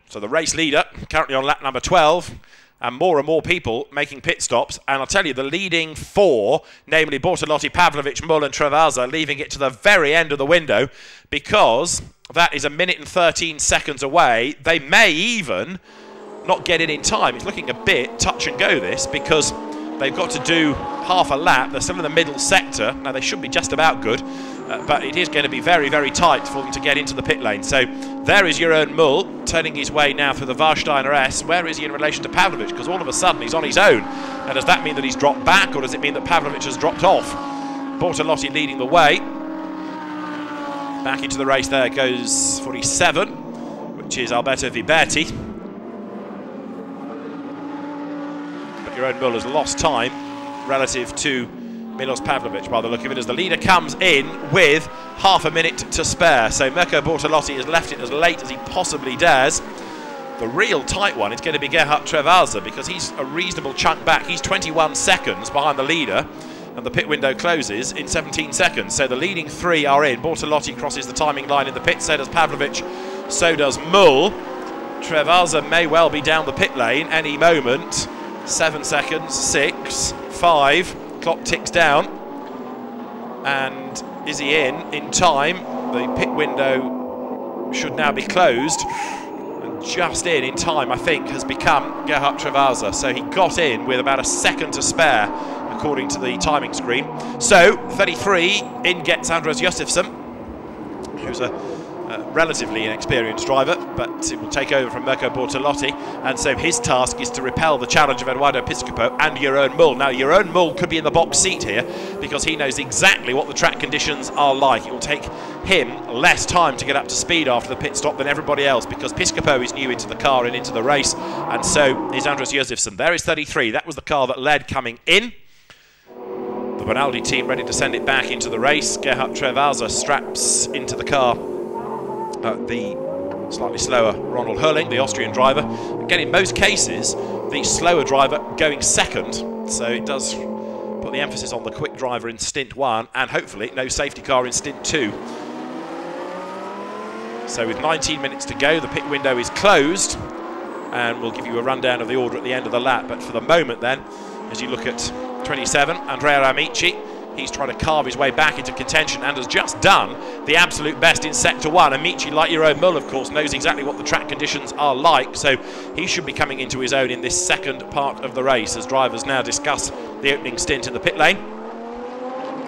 Speaker 1: So the race leader, currently on lap number 12, and more people making pit stops. And I'll tell you, the leading 4, namely Bortolotti, Pavlovic, Mull and Travaza, leaving it to the very end of the window, because that is 1 minute and 13 seconds away. They may even not get in time. It's looking a bit touch and go, this, because they've got to do half a lap. They're still in the middle sector. Now, they should be just about good, but it is going to be very, very tight for them to get into the pit lane. So there is Jeroen Mull turning his way now through the Warsteiner S. Where is he in relation to Pavlovic? Because all of a sudden he's on his own. And does that mean that he's dropped back, or does it mean that Pavlovic has dropped off? Bortolotti leading the way. Back into the race there goes 47, which is Alberto Viberti. But Jeroen Mull has lost time relative to Milos Pavlovic by the look of it, as the leader comes in with half a minute to spare. So Mirko Bortolotti has left it as late as he possibly dares. The real tight one is going to be Gerhard Travaza, because he's a reasonable chunk back. He's 21 seconds behind the leader, and the pit window closes in 17 seconds. So the leading 3 are in. Bortolotti crosses the timing line in the pit, so does Pavlovic, so does Mull. Travaza may well be down the pit lane any moment. 7 seconds, 6, 5. Clock ticks down, and is he in time? The pit window should now be closed, and just in time I think has become Gerhard Travaza. So he got in with about a second to spare according to the timing screen. So 33 in gets Andres Josefsson, who who's a relatively inexperienced driver, but it will take over from Mirko Bortolotti, and so his task is to repel the challenge of Eduardo Piscopo and Jeroen Mul. Now, Jeroen Mul could be in the box seat here because he knows exactly what the track conditions are like. It will take him less time to get up to speed after the pit stop than everybody else, because Piscopo is new into the car and into the race, and so is Andres Josefsson. There is 33. That was the car that led coming in. The Bonaldi team ready to send it back into the race. Gerhard Trewalser straps into the car. The slightly slower Ronald Hurling, the Austrian driver. Again, in most cases, the slower driver going second, so it does put the emphasis on the quick driver in stint 1, and hopefully no safety car in stint 2. So with 19 minutes to go, the pit window is closed, and we'll give you a rundown of the order at the end of the lap. But for the moment then, as you look at 27, Andrea Amici, he's trying to carve his way back into contention and has just done the absolute best in Sector 1. Amici, like Jeroen Mul, of course, knows exactly what the track conditions are like, so he should be coming into his own in this second part of the race as drivers now discuss the opening stint in the pit lane.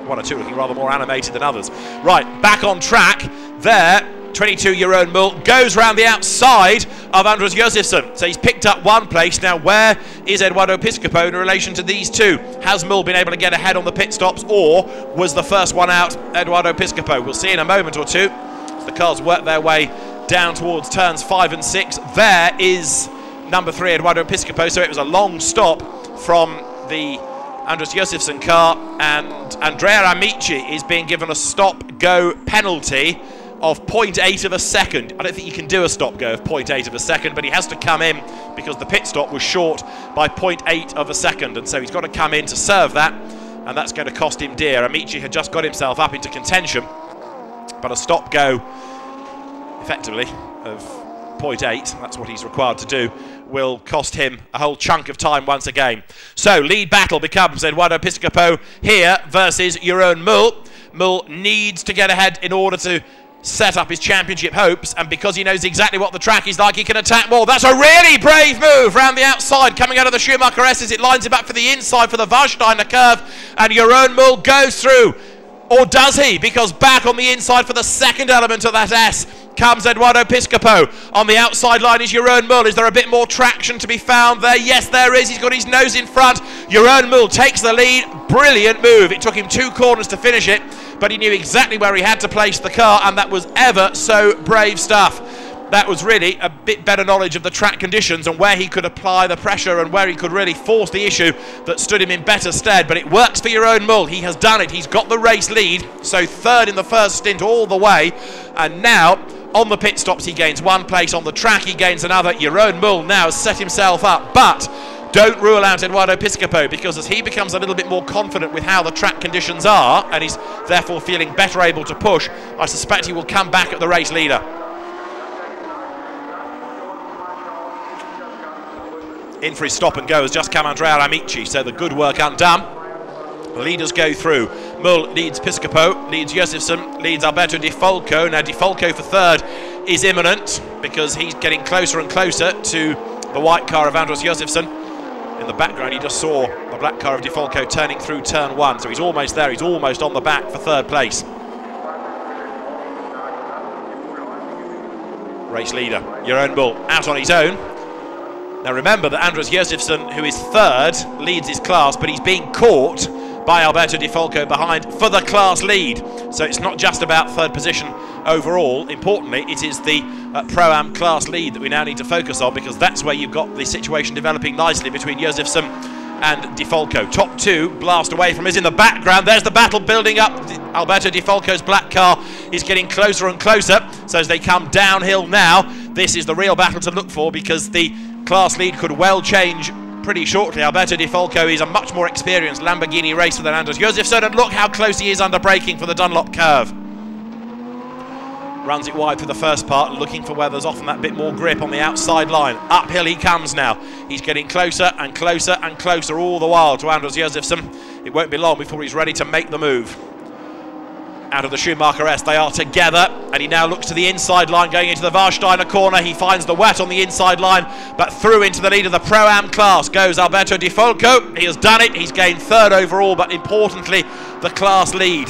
Speaker 1: One or two looking rather more animated than others. Right, back on track there. 22 Jeroen Mul goes round the outside of Andres Josefsson. So he's picked up one place. Now, where is Eduardo Piscopo in relation to these two? Has Mul been able to get ahead on the pit stops, or was the first one out Eduardo Piscopo? We'll see in a moment or two as the cars work their way down towards turns 5 and 6. There is number 3, Eduardo Piscopo. So it was a long stop from the Andres Josefsson car, and Andrea Amici is being given a stop-go penalty of 0.8 of a second. I don't think you can do a stop-go of 0.8 of a second, but he has to come in because the pit stop was short by 0.8 of a second, and so he's got to come in to serve that, and that's going to cost him dear. Amici had just got himself up into contention, but a stop-go, effectively, of 0.8, that's what he's required to do, will cost him a whole chunk of time once again. So, lead battle becomes Eduardo Piscopo here versus Jeroen Mul. Mul needs to get ahead in order to set up his championship hopes, and because he knows exactly what the track is like, he can attack more. That's a really brave move round the outside, coming out of the Schumacher S as it lines him up for the inside for the Warsteiner curve, and Jeroen Mul goes through. Or does he? Because back on the inside for the second element of that S comes Eduardo Piscopo. On the outside line is Jeroen Mul. Is there a bit more traction to be found there? Yes, there is. He's got his nose in front. Jeroen Mul takes the lead. Brilliant move. It took him 2 corners to finish it, but he knew exactly where he had to place the car, and that was ever so brave stuff. That was really a bit better knowledge of the track conditions and where he could apply the pressure and where he could really force the issue that stood him in better stead. But it works for Jeroen Mul. He has done it. He's got the race lead, so third in the first stint all the way, and now on the pit stops he gains 1 place, on the track he gains another. Jeroen Mul now has set himself up, but don't rule out Eduardo Piscopo, because as he becomes a little bit more confident with how the track conditions are, and he's therefore feeling better able to push, I suspect he will come back at the race leader. In for his stop and go has just come Andrea Amici, so the good work undone. The leaders go through. Mul leads Piscopo, leads Josefsson, leads Alberto Di Folco. Now Di Folco for third is imminent because he's getting closer and closer to the white car of Andres Josefsson. In the background you just saw the black car of Di Folco turning through turn 1, so he's almost there, he's almost on the back for third place. Race leader, Jeroen Mul, out on his own. Now remember that Andres Josefsson, who is third, leads his class, but he's being caught by Alberto Di Folco behind for the class lead. So it's not just about third position overall. Importantly, it is the Pro-Am class lead that we now need to focus on, because that's where you've got the situation developing nicely between Josefsson and Di Folco. Top 2 blast away from us in the background. There's the battle building up. Alberto Di Folco's black car is getting closer and closer. So as they come downhill now, this is the real battle to look for, because the class lead could well change pretty shortly. Alberto Di Folco is a much more experienced Lamborghini racer than Andres Josefsson, and look how close he is under braking for the Dunlop curve. Runs it wide through the first part, looking for where there's often that bit more grip on the outside line. Uphill he comes now. He's getting closer and closer and closer all the while to Andres Josefsson. It won't be long before he's ready to make the move. Out of the Schumacher S, they are together, and he now looks to the inside line going into the Warsteiner corner. He finds the wet on the inside line, but through into the lead of the Pro-Am class goes Alberto Di Folco. He has done it. He's gained third overall, but importantly, the class lead.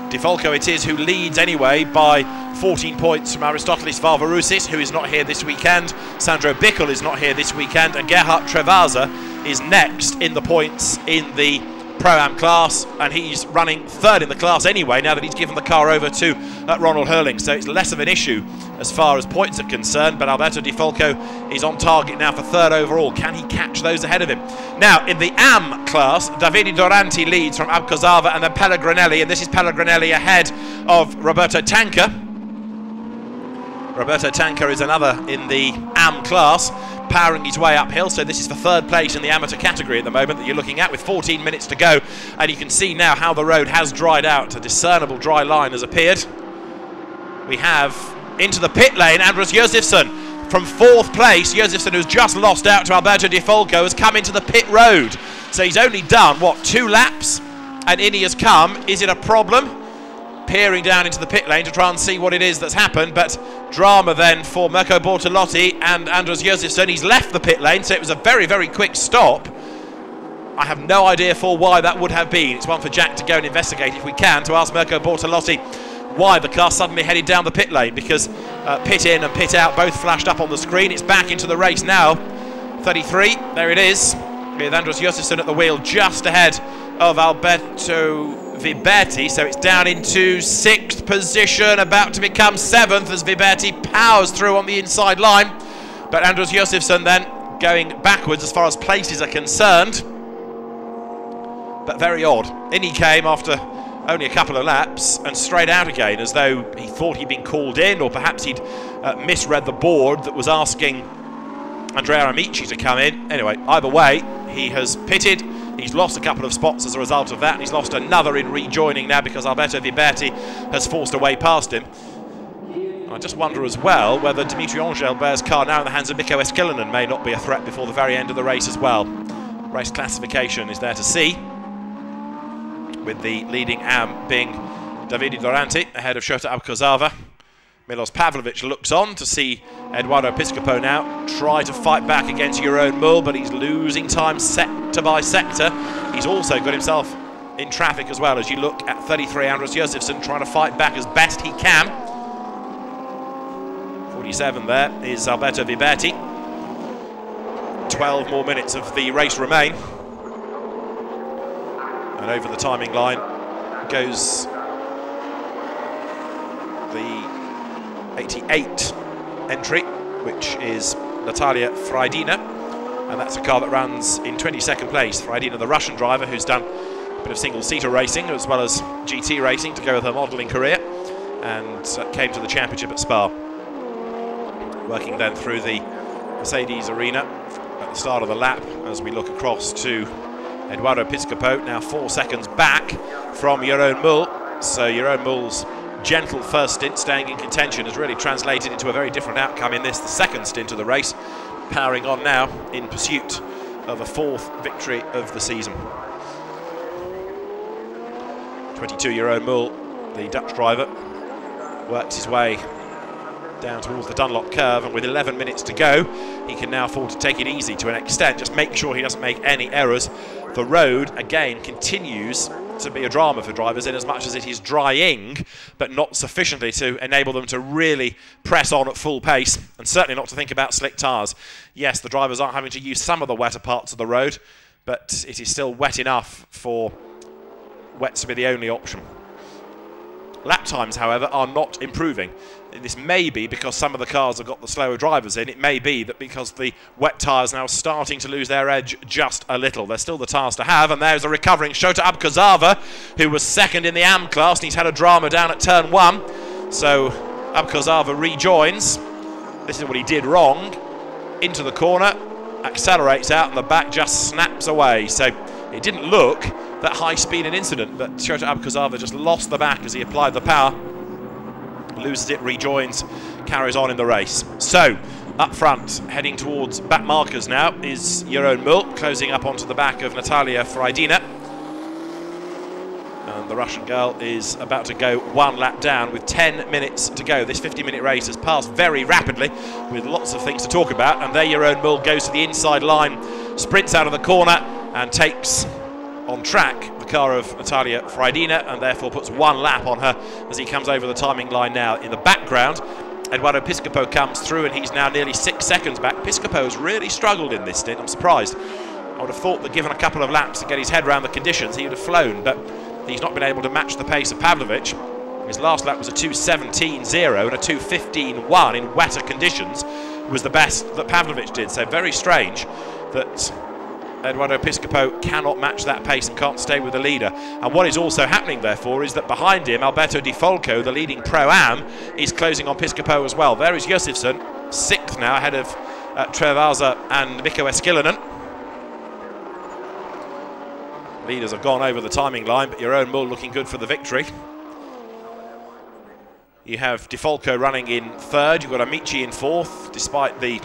Speaker 1: Defolco it is who leads anyway by 14 points from Aristotelis Varvarousis, who is not here this weekend. Sandro Bickel is not here this weekend, and Gerhard Trevaza is next in the points in the Pro-Am class, and he's running third in the class anyway now that he's given the car over to Ronald Hurling, so it's less of an issue as far as points are concerned. But Alberto Defolco is on target now for third overall. Can he catch those ahead of him? Now in the AM class, Davide Doranti leads from Abcosava and then Pellegrinelli, and this is Pellegrinelli ahead of Roberto Tanca. Roberto Tanca is another in the AM class, powering his way uphill, so this is for third place in the amateur category at the moment that you're looking at with 14 minutes to go, and you can see now how the road has dried out. A discernible dry line has appeared. We have into the pit lane Andras Josefsson from fourth place. Josefsson, who's just lost out to Alberto Defolco, has come into the pit road, so he's only done what, 2 laps, and in he has come. Is it a problem? Peering down into the pit lane to try and see what it is that's happened, but drama then for Mirko Bortolotti and Andras Josefsson. He's left the pit lane, so it was a very, very quick stop. I have no idea for why that would have been. It's one for Jack to go and investigate if we can, to ask Mirko Bortolotti why the car suddenly headed down the pit lane, because pit in and pit out both flashed up on the screen. It's back into the race now. 33, there it is, with Andras Josefsson at the wheel just ahead of Alberto Viberti, so it's down into 6th position, about to become 7th as Viberti powers through on the inside line. But Andras Josefsson then going backwards as far as places are concerned. But very odd. In he came after only a couple of laps and straight out again, as though he thought he'd been called in, or perhaps he'd misread the board that was asking Andrea Amici to come in. Anyway, either way, he has pitted. He's lost a couple of spots as a result of that, and he's lost another in rejoining now because Alberto Viberti has forced a way past him. I just wonder as well whether Dimitri Angelbert's car now in the hands of Mikko Eskilinen may not be a threat before the very end of the race as well. Race classification is there to see, with the leading AM being Davide Doranti ahead of Shota Abcosava. Milos Pavlovic looks on to see Eduardo Piscopo now try to fight back against Jeroen Mul, but he's losing time sector by sector. He's also got himself in traffic as well, as you look at 33 Andras Josefsson trying to fight back as best he can. 47 there is Alberto Viberti. 12 more minutes of the race remain. And over the timing line goes the 88 entry, which is Natalia Freidina, and that's a car that runs in 22nd place. Freidina, the Russian driver who's done a bit of single-seater racing as well as GT racing to go with her modelling career, and came to the championship at Spa. Working then through the Mercedes arena at the start of the lap as we look across to Eduardo Piscopo, now 4 seconds back from Jeroen Mul. So Jeroen Mul's gentle first stint staying in contention has really translated into a very different outcome in this, the second stint of the race, powering on now in pursuit of a 4th victory of the season. 22-year-old Mul, the Dutch driver, works his way down towards the Dunlop curve, and with 11 minutes to go, he can now afford to take it easy to an extent, just make sure he doesn't make any errors. The road, again, continues to be a drama for drivers in as much as it is drying, but not sufficiently to enable them to really press on at full pace, and certainly not to think about slick tyres. Yes, the drivers are having to use some of the wetter parts of the road, but it is still wet enough for wets to be the only option. Lap times, however, are not improving. This may be because some of the cars have got the slower drivers in. It may be that because the wet tyres now starting to lose their edge just a little. They're still the tyres to have, and there's a recovering Shota Abcosava, who was second in the AM class, and he's had a drama down at turn 1. So Abcosava rejoins. This is what he did wrong. Into the corner, accelerates out, and the back just snaps away. So it didn't look that high speed an incident, but Shota Abcosava just lost the back as he applied the power. Loses it, rejoins, carries on in the race. So, up front, heading towards back markers now, is Jeroen Mul, closing up onto the back of Natalia Freidina. And the Russian girl is about to go 1 lap down with 10 minutes to go. This 50-minute race has passed very rapidly with lots of things to talk about. And there Jeroen Mul goes to the inside line, sprints out of the corner and takes on track, the car of Natalia Freidina, and therefore puts 1 lap on her as he comes over the timing line now. In the background, Eduardo Piscopo comes through, and he's now nearly 6 seconds back. Piscopo's really struggled in this stint. I'm surprised. I would have thought that given a couple of laps to get his head around the conditions, he would have flown, but he's not been able to match the pace of Pavlovic. His last lap was a 2:17.0, and a 2:15.1 in wetter conditions was the best that Pavlovic did. So very strange that Eduardo Piscopo cannot match that pace and can't stay with the leader. And what is also happening, therefore, is that behind him, Alberto Di Folco, the leading Pro-Am, is closing on Piscopo as well. There is Josefsson, 6th now, ahead of Trevasa and Mikko Eskilinen. Leaders have gone over the timing line, but Jeroen Mull looking good for the victory. You have Di Folco running in 3rd. You've got Amici in 4th, despite the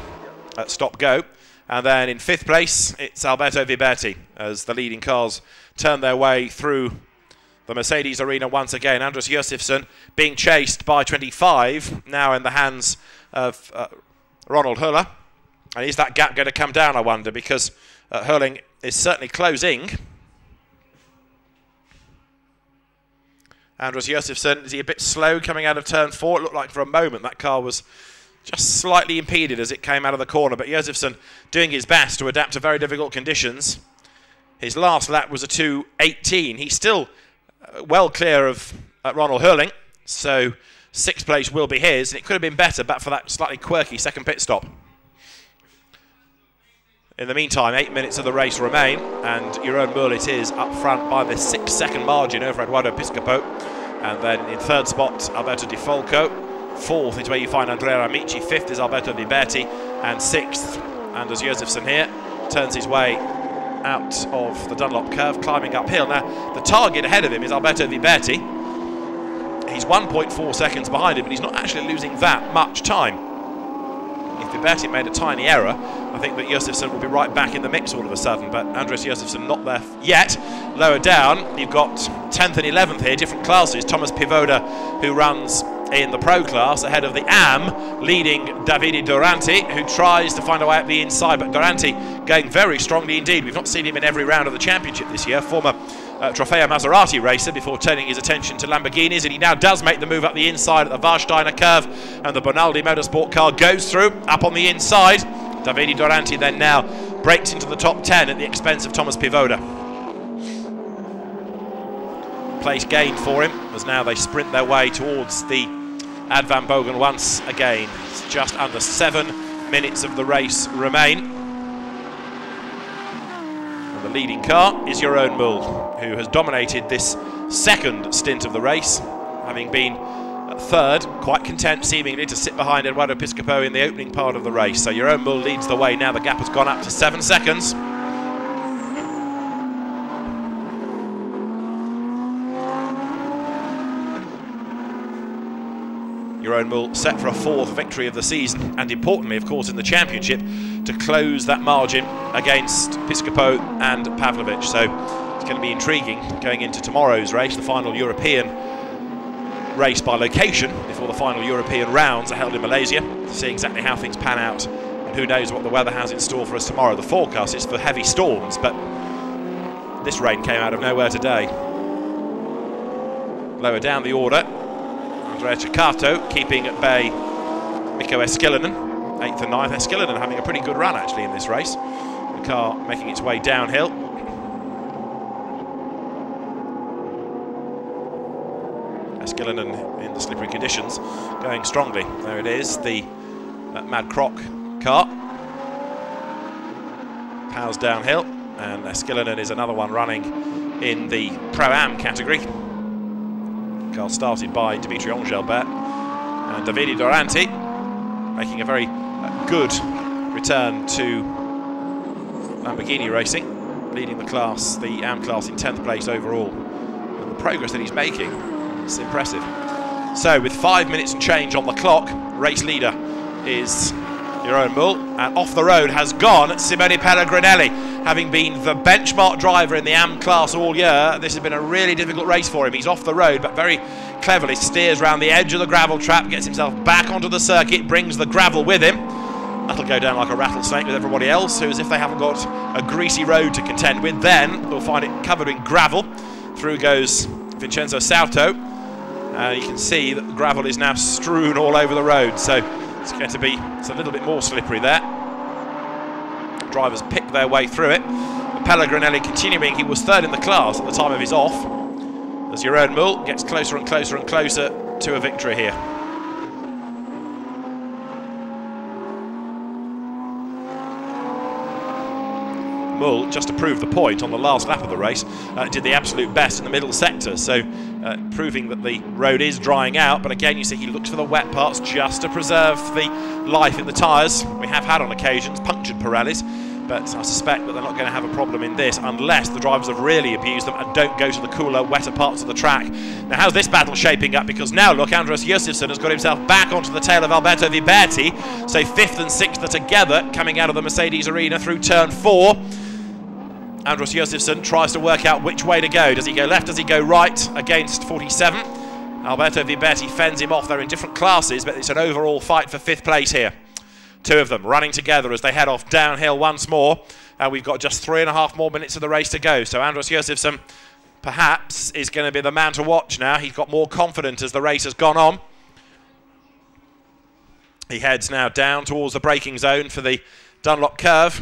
Speaker 1: stop-go. And then in 5th place, it's Alberto Viberti, as the leading cars turn their way through the Mercedes arena once again. Andres Josefsson being chased by 25, now in the hands of Ronald Höller. And is that gap going to come down, I wonder, because Hurling is certainly closing. Andres Josefsson, is he a bit slow coming out of turn 4? It looked like for a moment that car was just slightly impeded as it came out of the corner, but Josefsson doing his best to adapt to very difficult conditions. His last lap was a 2:18. He's still well clear of Ronald Hurling, so 6th place will be his, and it could have been better but for that slightly quirky second pit stop. In the meantime, 8 minutes of the race remain, and Jeroen Mull it is up front by the 6-second margin over Eduardo Piscopo. And then in 3rd spot, Alberto Di Folco. 4th is where you find Andrea Amici. 5th is Alberto Viberti. And 6th, Anders Josefsson here, turns his way out of the Dunlop curve, climbing uphill. Now, the target ahead of him is Alberto Viberti. He's 1.4 seconds behind him, but he's not actually losing that much time. If Viberti made a tiny error, I think that Josefsson will be right back in the mix all of a sudden, but Andres Josefsson not there yet. Lower down, you've got 10th and 11th here, different classes. Thomas Pivoda, who runs in the Pro class, ahead of the AM, leading Davide Duranti, who tries to find a way up the inside, but Duranti going very strongly indeed. We've not seen him in every round of the championship this year. Former Trofeo Maserati racer before turning his attention to Lamborghinis, and he now does make the move up the inside at the Warsteiner curve, and the Bonaldi Motorsport car goes through, up on the inside. Davide Duranti then now breaks into the top 10 at the expense of Thomas Pivoda. Place gained for him as now they sprint their way towards the Ad Van Bogen once again. It's just under 7 minutes of the race remain. And the leading car is Jeroen Mull, who has dominated this 2nd stint of the race, having been at 3rd, quite content seemingly to sit behind Eduardo Piscopo in the opening part of the race. So Jeroen Mull leads the way now. The gap has gone up to 7 seconds. Jeroen Mull set for a 4th victory of the season, and importantly, of course, in the championship, to close that margin against Piscopo and Pavlovic. So it's going to be intriguing going into tomorrow's race, the final European race by location before the final European rounds are held in Malaysia, to see exactly how things pan out, and who knows what the weather has in store for us tomorrow. The forecast is for heavy storms, but this rain came out of nowhere today. Lower down the order, Andrea Ceccato keeping at bay Mikko Eskilinen, 8th and 9th. Eskilinen having a pretty good run actually in this race. The car making its way downhill. Eskilinen in the slippery conditions, going strongly. There it is, the Mad Croc car. Powers downhill, and Eskilinen is another one running in the Pro-Am category. Car started by Dimitri Engelbert, and Davide Duranti making a very good return to Lamborghini racing, leading the class, the AM class, in 10th place overall. And the progress that he's making, it's impressive. So with 5 minutes and change on the clock, race leader is Jeroen Mull, and off the road has gone Simone Pellegrinelli. Having been the benchmark driver in the AM class all year, this has been a really difficult race for him. He's off the road, but very cleverly steers around the edge of the gravel trap, gets himself back onto the circuit, brings the gravel with him. That'll go down like a rattlesnake with everybody else, who, as if they haven't got a greasy road to contend with, then we'll find it covered in gravel. Through goes Vincenzo Sauto. You can see that the gravel is now strewn all over the road, so it's going to be a little bit more slippery there. Drivers pick their way through it. Pellegrinelli continuing, he was third in the class at the time of his off, as Jeroen Mul gets closer and closer and closer to a victory here. Mul, just to prove the point, on the last lap of the race, did the absolute best in the middle sector, so proving that the road is drying out. But again, you see he looks for the wet parts just to preserve the life in the tyres. We have had on occasions punctured Pirellis, but I suspect that they're not going to have a problem in this unless the drivers have really abused them and don't go to the cooler, wetter parts of the track. Now, how's this battle shaping up? Because now, look, Andreas Josefsson has got himself back onto the tail of Alberto Viberti, so 5th and 6th are together coming out of the Mercedes arena through turn 4. Andreas Josefsson tries to work out which way to go. Does he go left? Does he go right against 47? Alberto Viberti fends him off. They're in different classes, but it's an overall fight for 5th place here. Two of them running together as they head off downhill once more. And we've got just 3.5 more minutes of the race to go. So Andreas Josefsson perhaps is going to be the man to watch now. He's got more confidence as the race has gone on. He heads now down towards the braking zone for the Dunlop curve.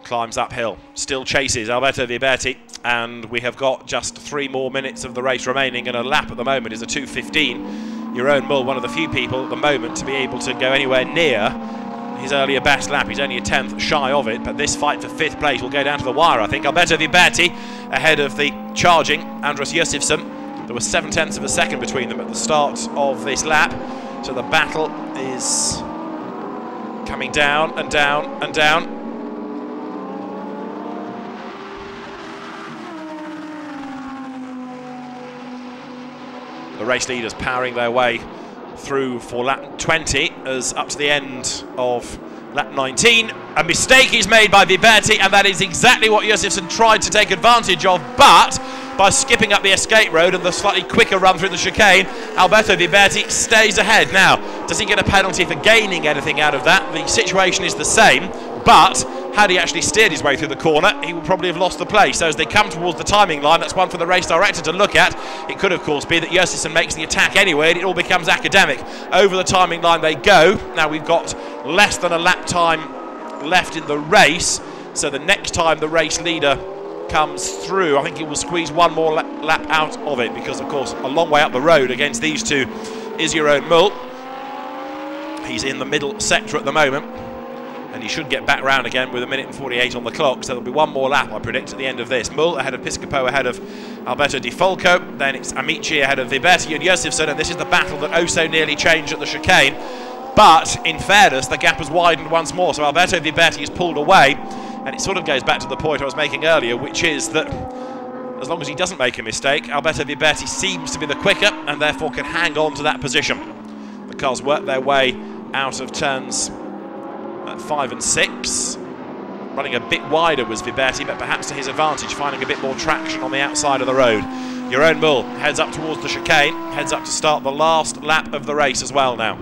Speaker 1: Climbs uphill, still chases Alberto Viberti, and we have got just 3 more minutes of the race remaining, and a lap at the moment is a 2:15. Jeroen Mul, one of the few people at the moment to be able to go anywhere near his earlier best lap. He's only a 10th shy of it, but this fight for 5th place will go down to the wire, I think. Alberto Viberti ahead of the charging Andreas Josefsson. There was 7/10 of a second between them at the start of this lap, so the battle is coming down and down and down. The race leaders powering their way through for lap 20 as up to the end of lap 19. A mistake is made by Viberti, and that is exactly what Josefsson tried to take advantage of, but by skipping up the escape road and the slightly quicker run through the chicane, Alberto Viberti stays ahead. Now, does he get a penalty for gaining anything out of that? The situation is the same, but had he actually steered his way through the corner, he would probably have lost the place. So as they come towards the timing line, that's one for the race director to look at. It could, of course, be that Josefsson makes the attack anyway, and it all becomes academic. Over the timing line they go. Now we've got less than a lap time left in the race, so the next time the race leader comes through, I think he will squeeze one more lap out of it, because, of course, a long way up the road against these two is Jeroen Mul. He's in the middle sector at the moment, and he should get back round again with 1:48 on the clock, so there'll be one more lap, I predict, at the end of this. Mul ahead of Piscopo, ahead of Alberto Di Folco, then it's Amici ahead of Viberti and Josefsson, and this is the battle that oh so nearly changed at the chicane. But, in fairness, the gap has widened once more, so Alberto Viberti is pulled away, and it sort of goes back to the point I was making earlier, which is that as long as he doesn't make a mistake, Alberto Viberti seems to be the quicker and therefore can hang on to that position. The cars work their way out of turns 5 and 6. Running a bit wider was Viberti, but perhaps to his advantage, finding a bit more traction on the outside of the road. Jeroen Mul heads up towards the chicane, heads up to start the last lap of the race as well now.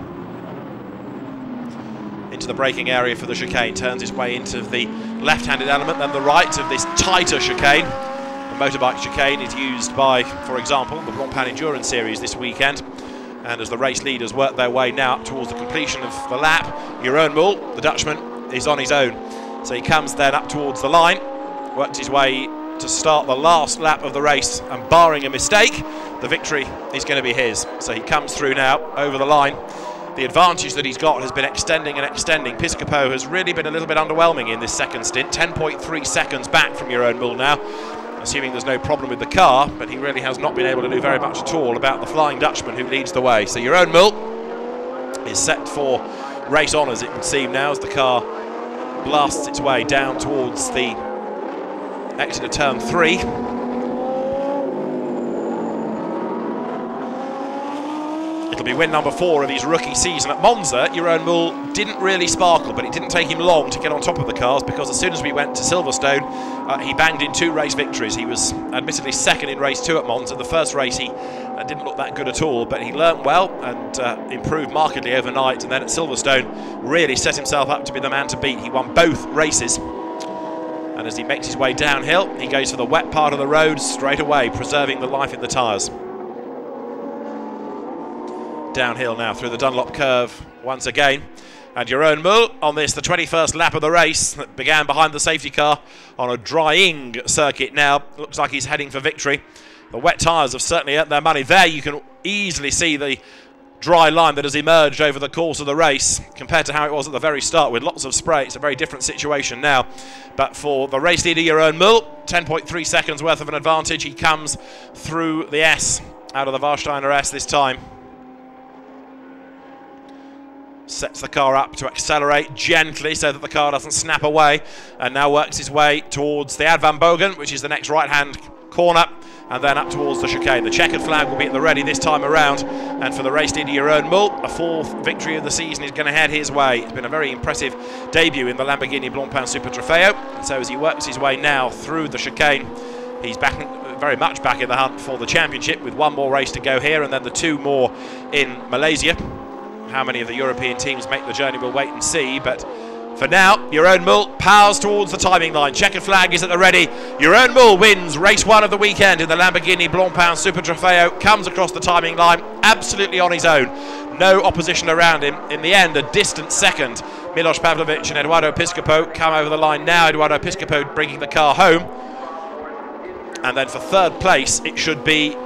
Speaker 1: Into the braking area for the chicane, turns his way into the left-handed element, then the right of this tighter chicane. The motorbike chicane is used by, for example, the Blancpain Endurance Series this weekend. And as the race leaders work their way now up towards the completion of the lap, Jeroen Mul, the Dutchman, is on his own. So he comes then up towards the line, works his way to start the last lap of the race, and barring a mistake, the victory is going to be his. So he comes through now over the line. The advantage that he's got has been extending and extending. Piscopo has really been a little bit underwhelming in this second stint, 10.3 seconds back from Jeroen Mul now, assuming there's no problem with the car, but he really has not been able to do very much at all about the Flying Dutchman who leads the way. So Jeroen Mul is set for race honours, it would seem now, as the car blasts its way down towards the exit of turn 3. It'll be win number 4 of his rookie season at Monza. Jeroen Mul didn't really sparkle, but it didn't take him long to get on top of the cars, because as soon as we went to Silverstone, he banged in 2 race victories. He was admittedly second in race 2 at Monza. The first race he That didn't look that good at all, but he learnt well and improved markedly overnight, and then at Silverstone really set himself up to be the man to beat. He won both races, and as he makes his way downhill, he goes for the wet part of the road straight away, preserving the life in the tyres. Downhill now through the Dunlop curve once again. And Jeroen Mul on this, the 21st lap of the race that began behind the safety car on a drying circuit now. Looks like he's heading for victory. The wet tyres have certainly earned their money. There you can easily see the dry line that has emerged over the course of the race compared to how it was at the very start with lots of spray. It's a very different situation now. But for the race leader, Jeroen Mul, 10.3 seconds worth of an advantage. He comes through the S, out of the Warsteiner S this time. Sets the car up to accelerate gently so that the car doesn't snap away, and now works his way towards the Ad Van Bogen, which is the next right-hand corner, and then up towards the chicane. The checkered flag will be at the ready this time around, and for the race leader Jeroen Mul, a 4th victory of the season is going to head his way. It's been a very impressive debut in the Lamborghini Blancpain Super Trofeo, and so as he works his way now through the chicane, he's back, very much back in the hunt for the championship, with one more race to go here and then the 2 more in Malaysia. How many of the European teams make the journey, we'll wait and see, but for now, Jeroen Mul powers towards the timing line. Checkered flag is at the ready. Jeroen Mul wins race 1 of the weekend in the Lamborghini Blancpain Super Trofeo, comes across the timing line absolutely on his own. No opposition around him. In the end, a distant second. Milos Pavlovic and Eduardo Piscopo come over the line now. Eduardo Piscopo bringing the car home. And then for 3rd place, it should be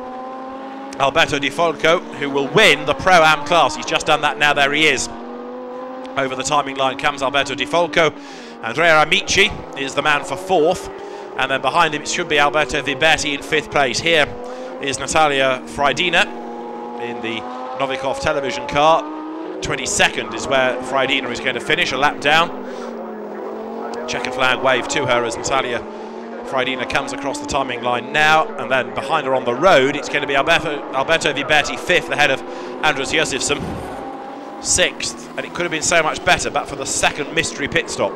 Speaker 1: Alberto Di Folco, who will win the Pro-Am class. He's just done that now. There he is. Over the timing line comes Alberto Di Folco. Andrea Amici is the man for 4th. And then behind him it should be Alberto Viberti in 5th place. Here is Natalia Freidina in the Novikov television car. 22nd is where Freidina is going to finish, a lap down. Checkered flag wave to her as Natalia Freidina comes across the timing line now, and then behind her on the road it's going to be Alberto Viberti 5th ahead of Andrus Josefsson 6th, and it could have been so much better but for the 2nd mystery pit stop.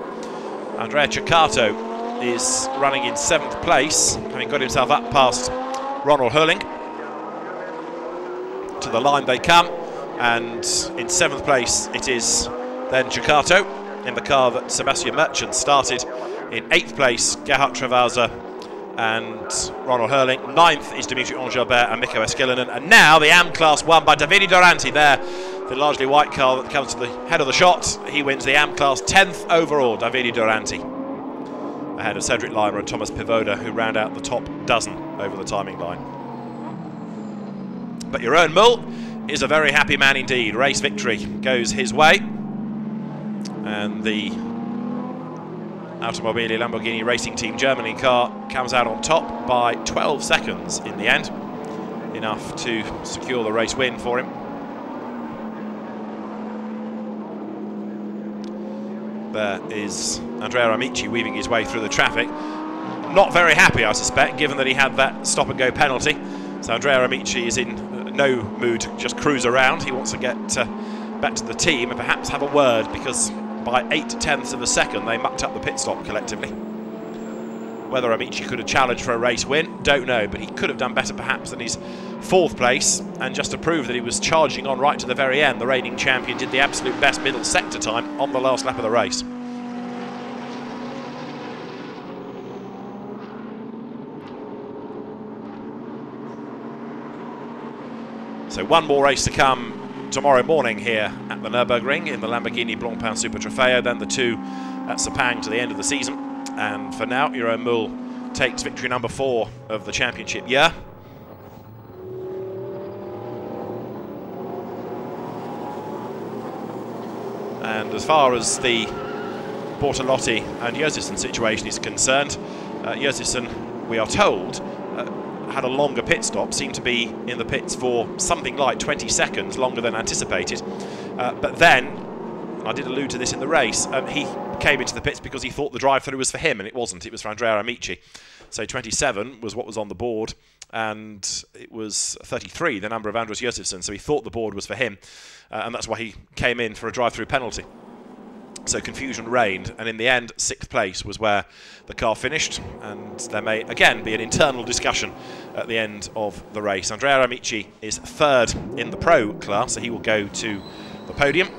Speaker 1: Andrea Ceccato is running in 7th place, having got himself up past Ronald Hurling. To the line they come, and in 7th place it is then Ceccato in the car that Sebastian Merchant started. In 8th place, Gerhard Travasa and Ronald Hurling. 9th is Dimitri Engelbert and Mikko Eskilinen. And now the AM class won by Davide Doranti there. The largely white car that comes to the head of the shot. He wins the AM class 10th overall, Davide Doranti. Ahead of Cedric Lima and Thomas Pivoda, who round out the top dozen over the timing line. But Jeroen Mul is a very happy man indeed. Race victory goes his way. And the Automobili Lamborghini Racing Team Germany car comes out on top by 12 seconds in the end. Enough to secure the race win for him. There is Andrea Amici weaving his way through the traffic. Not very happy, I suspect, given that he had that stop-and-go penalty. So Andrea Amici is in no mood to just cruise around. He wants to get back to the team and perhaps have a word, because by 8/10ths of a second they mucked up the pit stop collectively. Whether Amici could have challenged for a race win, don't know, but he could have done better perhaps than his 4th place. And just to prove that he was charging on right to the very end, the reigning champion did the absolute best middle sector time on the last lap of the race. So one more race to come tomorrow morning here at the Nürburgring in the Lamborghini Blancpain Super Trofeo, then the 2 at Sepang to the end of the season. And for now, Jeroen Mul takes victory number 4 of the championship year. And as far as the Bortolotti and Josefsson situation is concerned, Josefsson, we are told, had a longer pit stop, seemed to be in the pits for something like 20 seconds longer than anticipated. But then, I did allude to this in the race, he came into the pits because he thought the drive-through was for him, and it wasn't. It was for Andrea Amici. So 27 was what was on the board, and it was 33, the number of Andrus Josefsson, so he thought the board was for him, and that's why he came in for a drive-through penalty. So confusion reigned, and in the end, 6th place was where the car finished, and there may again be an internal discussion at the end of the race. Andrea Amici is 3rd in the Pro class, so he will go to the podium.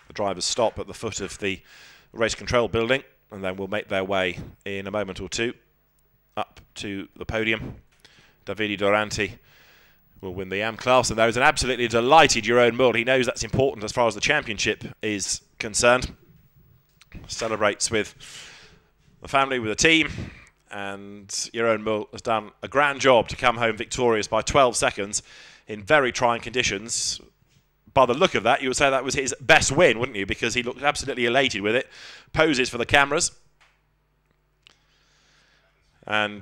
Speaker 1: The drivers stop at the foot of the race control building, and then will make their way in a moment or two up to the podium. Davide Duranti will win the AM class, and there is an absolutely delighted Jeroen Mul. He knows that's important as far as the championship is concerned. Celebrates with the family, with the team, and Jeroen Mul has done a grand job to come home victorious by 12 seconds in very trying conditions. By the look of that, you would say that was his best win, wouldn't you? Because he looked absolutely elated with it. Poses for the cameras. And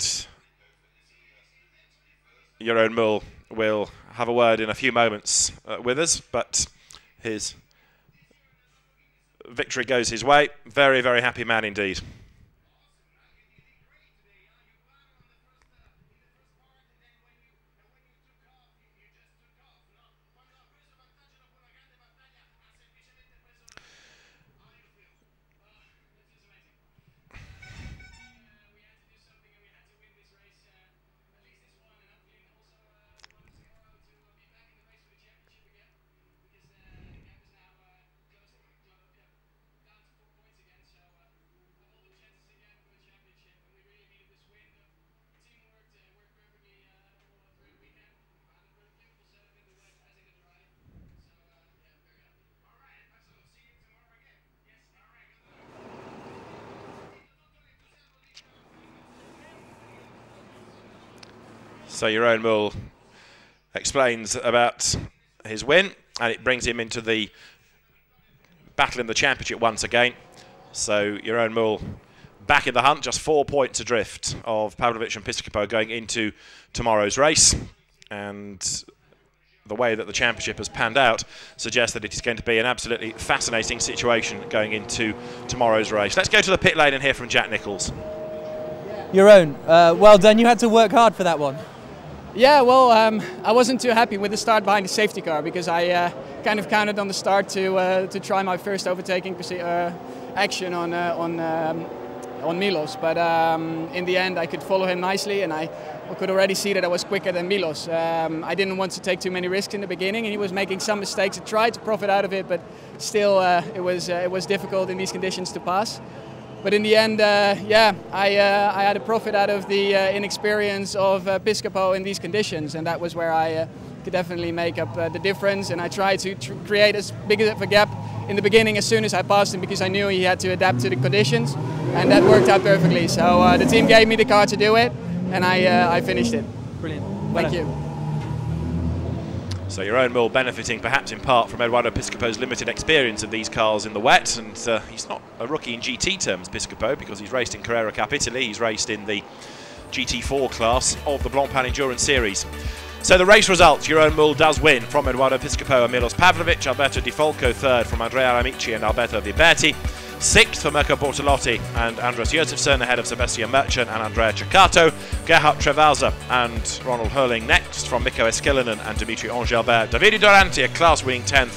Speaker 1: Jeroen Mul will have a word in a few moments with us, but his victory goes his way. Very, very happy man indeed. So Jeroen Mul explains about his win, and it brings him into the battle in the championship once again. So Jeroen Mul back in the hunt, just 4 points adrift of Pavlovic and Piscopo going into tomorrow's race. And the way that the championship has panned out suggests that it is going to be an absolutely fascinating situation going into tomorrow's race. Let's go to the pit lane and hear from Jack Nicholls.
Speaker 2: Jeroen, well done. You had to work hard for that one.
Speaker 8: Yeah, well, I wasn't too happy with the start behind the safety car because I kind of counted on the start to try my first overtaking action on Milos. But in the end, I could follow him nicely, and I could already see that I was quicker than Milos. I didn't want to take too many risks in the beginning, and he was making some mistakes. I tried to profit out of it, but still, it was difficult in these conditions to pass. But in the end, yeah, I had a profit out of the inexperience of Piscopo in these conditions, and that was where I could definitely make up the difference. And I tried to create as big of a gap in the beginning as soon as I passed him, because I knew he had to adapt to the conditions, and that worked out perfectly. So the team gave me the car to do it, and I finished it.
Speaker 2: Brilliant.
Speaker 8: Thank you.
Speaker 1: So Jeroen Mul benefiting perhaps in part from Eduardo Piscopo's limited experience of these cars in the wet, and he's not a rookie in GT terms, Piscopo, because he's raced in Carrera Cup Italy, he's raced in the GT4 class of the Blancpain Endurance Series. So the race results, Jeroen Mul does win from Eduardo Piscopo and Milos Pavlovic, Alberto Di Folco 3rd from Andrea Amici and Alberto Viberti, 6th for Mirko Bortolotti and Andres Josefsson ahead of Sebastian Merchant and Andrea Ceccato, Gerhard Trevalza and Ronald Hurling next from Mikko Eskelinen and Dimitri Engelbert, Davide Duranti a class-winning 10th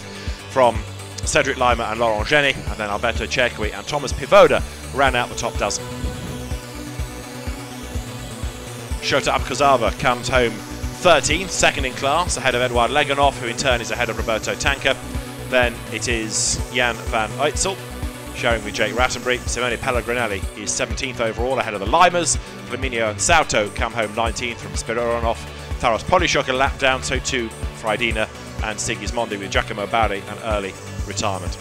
Speaker 1: from Cedric Lima and Laurent Geny, and then Alberto Cerqui and Thomas Pivoda ran out the top dozen. Shota Abkazava comes home 13th, second in class, ahead of Eduard Leganov, who in turn is ahead of Roberto Tanker. Then it is Jan van Uytzel, sharing with Jake Rattenbury. Simone Pellegrinelli is 17th overall, ahead of the Limas. Flaminio and Sauto come home 19th from Spironov. Taras Polishuk a lap down, so too Freidina and Sigismondi, with Giacomo Barri an early retirement.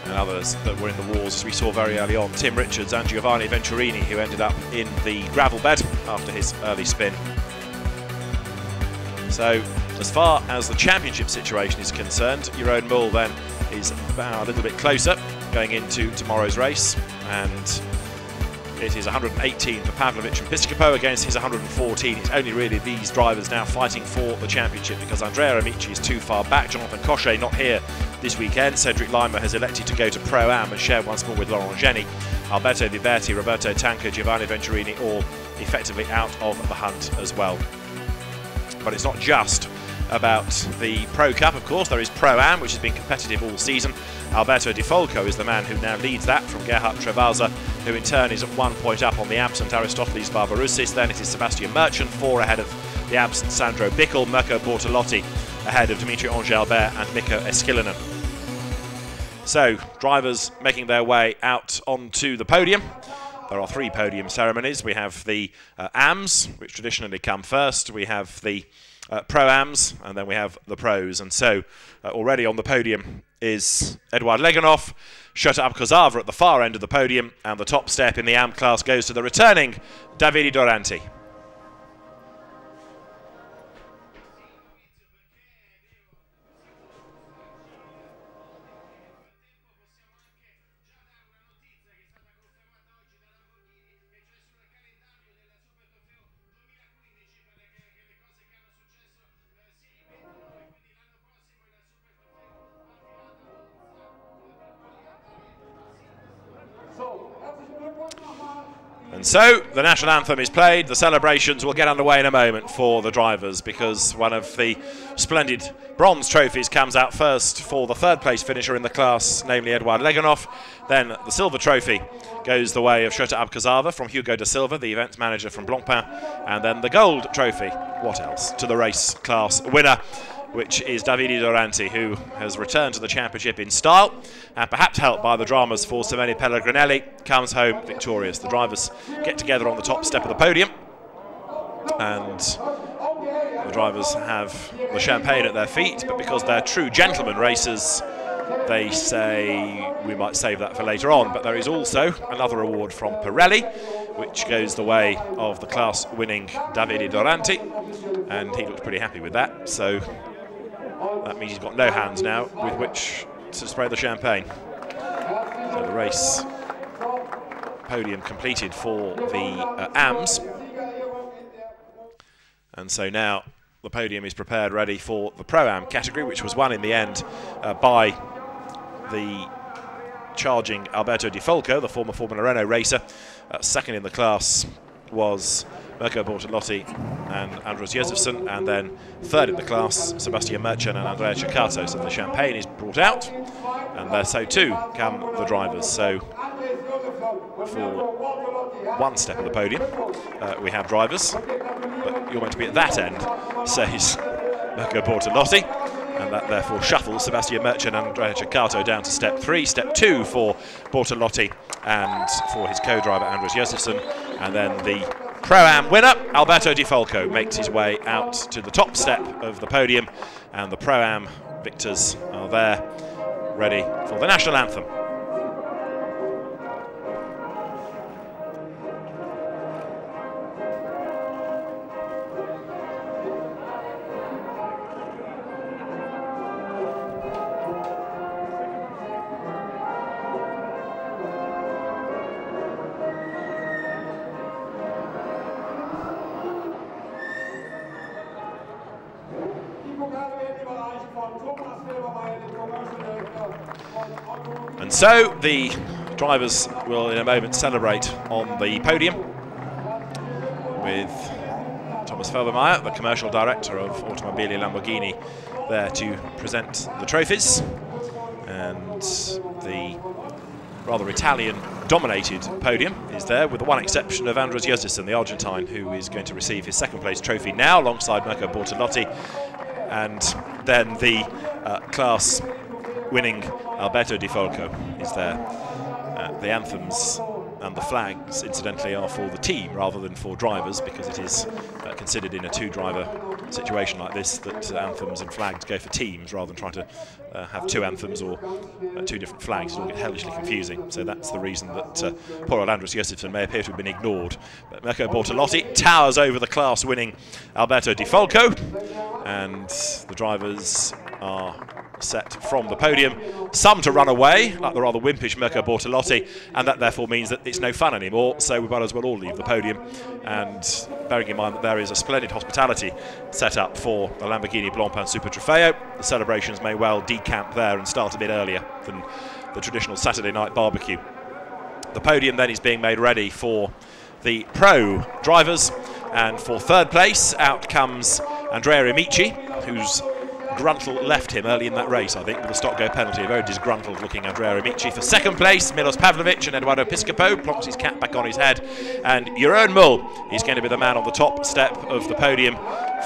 Speaker 1: And others that were in the wars, as we saw very early on, Tim Richards and Giovanni Venturini, who ended up in the gravel bed after his early spin. So, as far as the championship situation is concerned, Jeroen Mul then is a little bit closer going into tomorrow's race, and it is 118 for Pavlovic and Piscopo against his 114. It's only really these drivers now fighting for the championship, because Andrea Amici is too far back. Jonathan Cochet not here this weekend. Cedric Lima has elected to go to Pro-Am and share once more with Laurent Geny. Alberto Viberti, Roberto Tanker, Giovanni Venturini all effectively out of the hunt as well. But it's not just about the Pro Cup, of course. There is Pro-Am, which has been competitive all season. Alberto Di Folco is the man who now leads that from Gerhard Trevalsa, who in turn is at 1 point up on the absent Aristoteles Barbaroussis. Then it is Sebastian Merchant, 4 ahead of the absent Sandro Bickel, Mirko Bortolotti ahead of Dimitri Ange-Albert and Mikko Eskilinen. So, drivers making their way out onto the podium. There are 3 podium ceremonies. We have the AMs, which traditionally come first. We have the Pro-Ams, and then we have the Pros. And so, already on the podium is Eduard Leganov, Shota Abkozava at the far end of the podium, and the top step in the AM class goes to the returning Davide Doranti. And so the national anthem is played. The celebrations will get underway in a moment for the drivers, because one of the splendid bronze trophies comes out first for the 3rd place finisher in the class, namely Eduard Leganov. Then the silver trophy goes the way of Shota Abkozava from Hugo da Silva, the events manager from Blancpain. And then the gold trophy, what else, to the race class winner, which is Davide Doranti, who has returned to the championship in style, and perhaps helped by the dramas for Simone Pellegrinelli, comes home victorious. The drivers get together on the top step of the podium, and the drivers have the champagne at their feet, but because they're true gentlemen racers, they say we might save that for later on. But there is also another award from Pirelli, which goes the way of the class-winning Davide Doranti, and he looks pretty happy with that. So that means he's got no hands now with which to spray the champagne. So the race podium completed for the AMs. And so now the podium is prepared ready for the Pro-Am category, which was won in the end by the charging Alberto Di Folco, the former Formula Renault racer. Second in the class was Mirko Bortolotti and Andros Josefsson, and then 3rd in the class, Sebastian Merchant and Andrea Ceccato. So the champagne is brought out, and there so too come the drivers. So for 1 step of the podium, we have drivers, but you're meant to be at that end, says Mirko Bortolotti, and that therefore shuffles Sebastian Merchant and Andrea Ceccato down to step 3. Step 2 for Bortolotti and for his co-driver Andros Josefsson, and then the Pro-Am winner, Alberto Di Folco, makes his way out to the top step of the podium, and the Pro-Am victors are there, ready for the national anthem. And so the drivers will in a moment celebrate on the podium with Thomas Felbermayr, the commercial director of Automobili Lamborghini, there to present the trophies, and the rather Italian-dominated podium is there, with the one exception of Andros Josefsson, the Argentine, who is going to receive his 2nd place trophy now alongside Mirko Bortolotti, and then the class-winning Alberto Di Folco is there. The anthems and the flags, incidentally, are for the team rather than for drivers, because it is considered in a 2-driver situation like this that anthems and flags go for teams rather than trying to have 2 anthems or 2 different flags. It will get hellishly confusing. So that's the reason that poor old Andros Josefsson may appear to have been ignored. But Mirko Bortolotti towers over the class-winning Alberto Di Folco, and the drivers are set from the podium, some to run away, like the rather wimpish Mirko Bortolotti, and that therefore means that it's no fun anymore, so we might as well all leave the podium. And bearing in mind that there is a splendid hospitality set up for the Lamborghini Blancpain Super Trofeo, the celebrations may well decamp there and start a bit earlier than the traditional Saturday night barbecue. The podium then is being made ready for the pro drivers, and for 3rd place out comes Andrea Amici, whose gruntle left him early in that race, I think, with a stop-go penalty. A very disgruntled looking Andrea Amici. For second place, Milos Pavlovic, and Eduardo Piscopo plonks his cap back on his head. And Jeroen Mul is going to be the man on the top step of the podium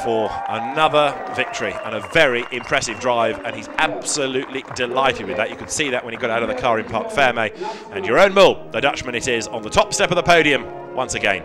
Speaker 1: for another victory and a very impressive drive, and he's absolutely delighted with that. You could see that when he got out of the car in Parc Fermé. And Jeroen Mul, the Dutchman it is, on the top step of the podium once again.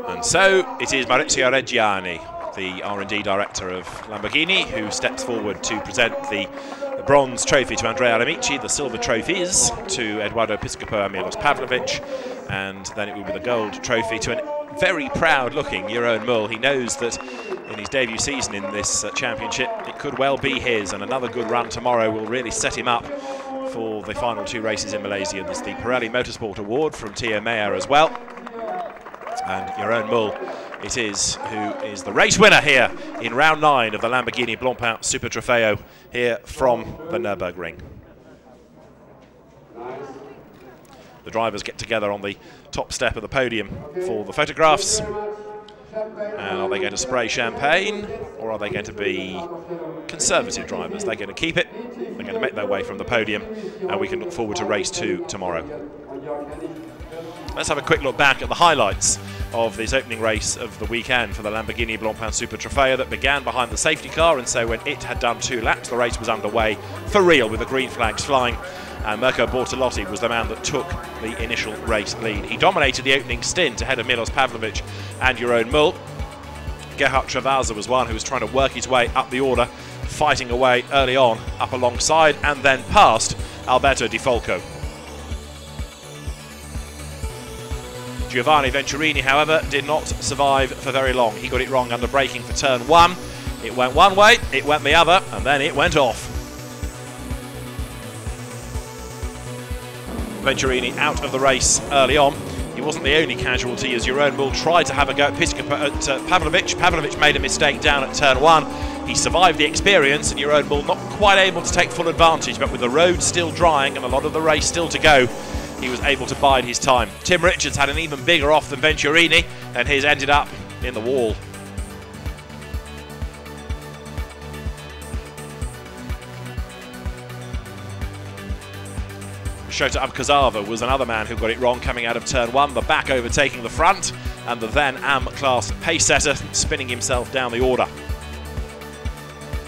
Speaker 1: And so it is Maurizio Reggiani, the R&D director of Lamborghini, who steps forward to present the bronze trophy to Andrea Amici, the silver trophies to Eduardo Piscopo and Milos Pavlovic, and then it will be the gold trophy to a very proud-looking Jeroen Mul. He knows that in his debut season in this championship, it could well be his, and another good run tomorrow will really set him up for the final two races in Malaysia. There's the Pirelli Motorsport Award from Tio Meyer as well. And Jeroen Mul it is who is the race winner here in round 9 of the Lamborghini Blancpain Super Trofeo here from the Nürburgring. The drivers get together on the top step of the podium for the photographs. And are they going to spray champagne, or are they going to be conservative drivers? They're going to keep it, they're going to make their way from the podium, and we can look forward to race 2 tomorrow. Let's have a quick look back at the highlights of this opening race of the weekend for the Lamborghini Blancpain Super Trofeo that began behind the safety car, and so when it had done 2 laps, the race was underway for real with the green flags flying. And Mirko Bortolotti was the man that took the initial race lead. He dominated the opening stint ahead of Milos Pavlovic and Jeroen Mul. Gerhard Travaza was one who was trying to work his way up the order, fighting away early on, up alongside, and then past Alberto Di Folco. Giovanni Venturini, however, did not survive for very long. He got it wrong under braking for turn 1. It went one way, it went the other, and then it went off. Venturini out of the race early on. He wasn't the only casualty, as Jeroen Mul tried to have a go at Pavlovic. Pavlovic made a mistake down at turn 1. He survived the experience, and Jeroen Mul not quite able to take full advantage, but with the road still drying and a lot of the race still to go, he was able to bide his time. Tim Richards had an even bigger off than Venturini, and his ended up in the wall. Shota Abkazava was another man who got it wrong coming out of turn 1, the back overtaking the front, and the then AM-class pace setter spinning himself down the order.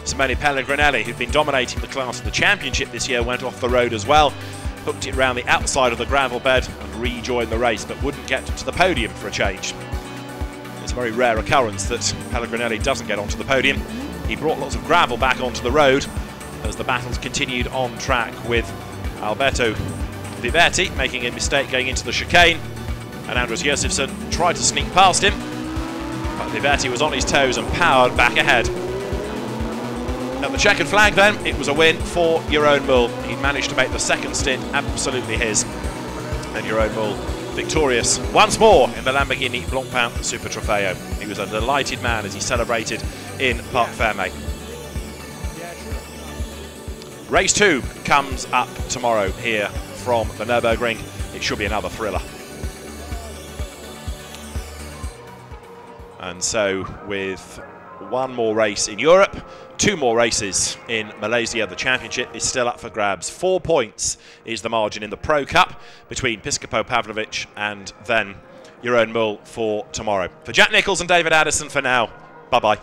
Speaker 1: Simone Pellegrinelli, who'd been dominating the class of the championship this year, went off the road as well, hooked it round the outside of the gravel bed and rejoined the race, but wouldn't get to the podium for a change. It's a very rare occurrence that Pellegrinelli doesn't get onto the podium. He brought lots of gravel back onto the road as the battles continued on track, with Alberto Viverti making a mistake going into the chicane, and Andres Josefsson tried to sneak past him, but Viverti was on his toes and powered back ahead. At the checkered flag then, it was a win for Jeroen Mul. He managed to make the second stint absolutely his, and Jeroen Mul victorious once more in the Lamborghini Blancpain Super Trofeo. He was a delighted man as he celebrated in Parc Fermé. Race 2 comes up tomorrow here from the Nürburgring. It should be another thriller. And so with one more race in Europe, 2 more races in Malaysia, the championship is still up for grabs. 4 points is the margin in the Pro Cup between Piscopo Pavlovic and then Jeroen Mul for tomorrow. For Jack Nichols and David Addison for now, bye-bye.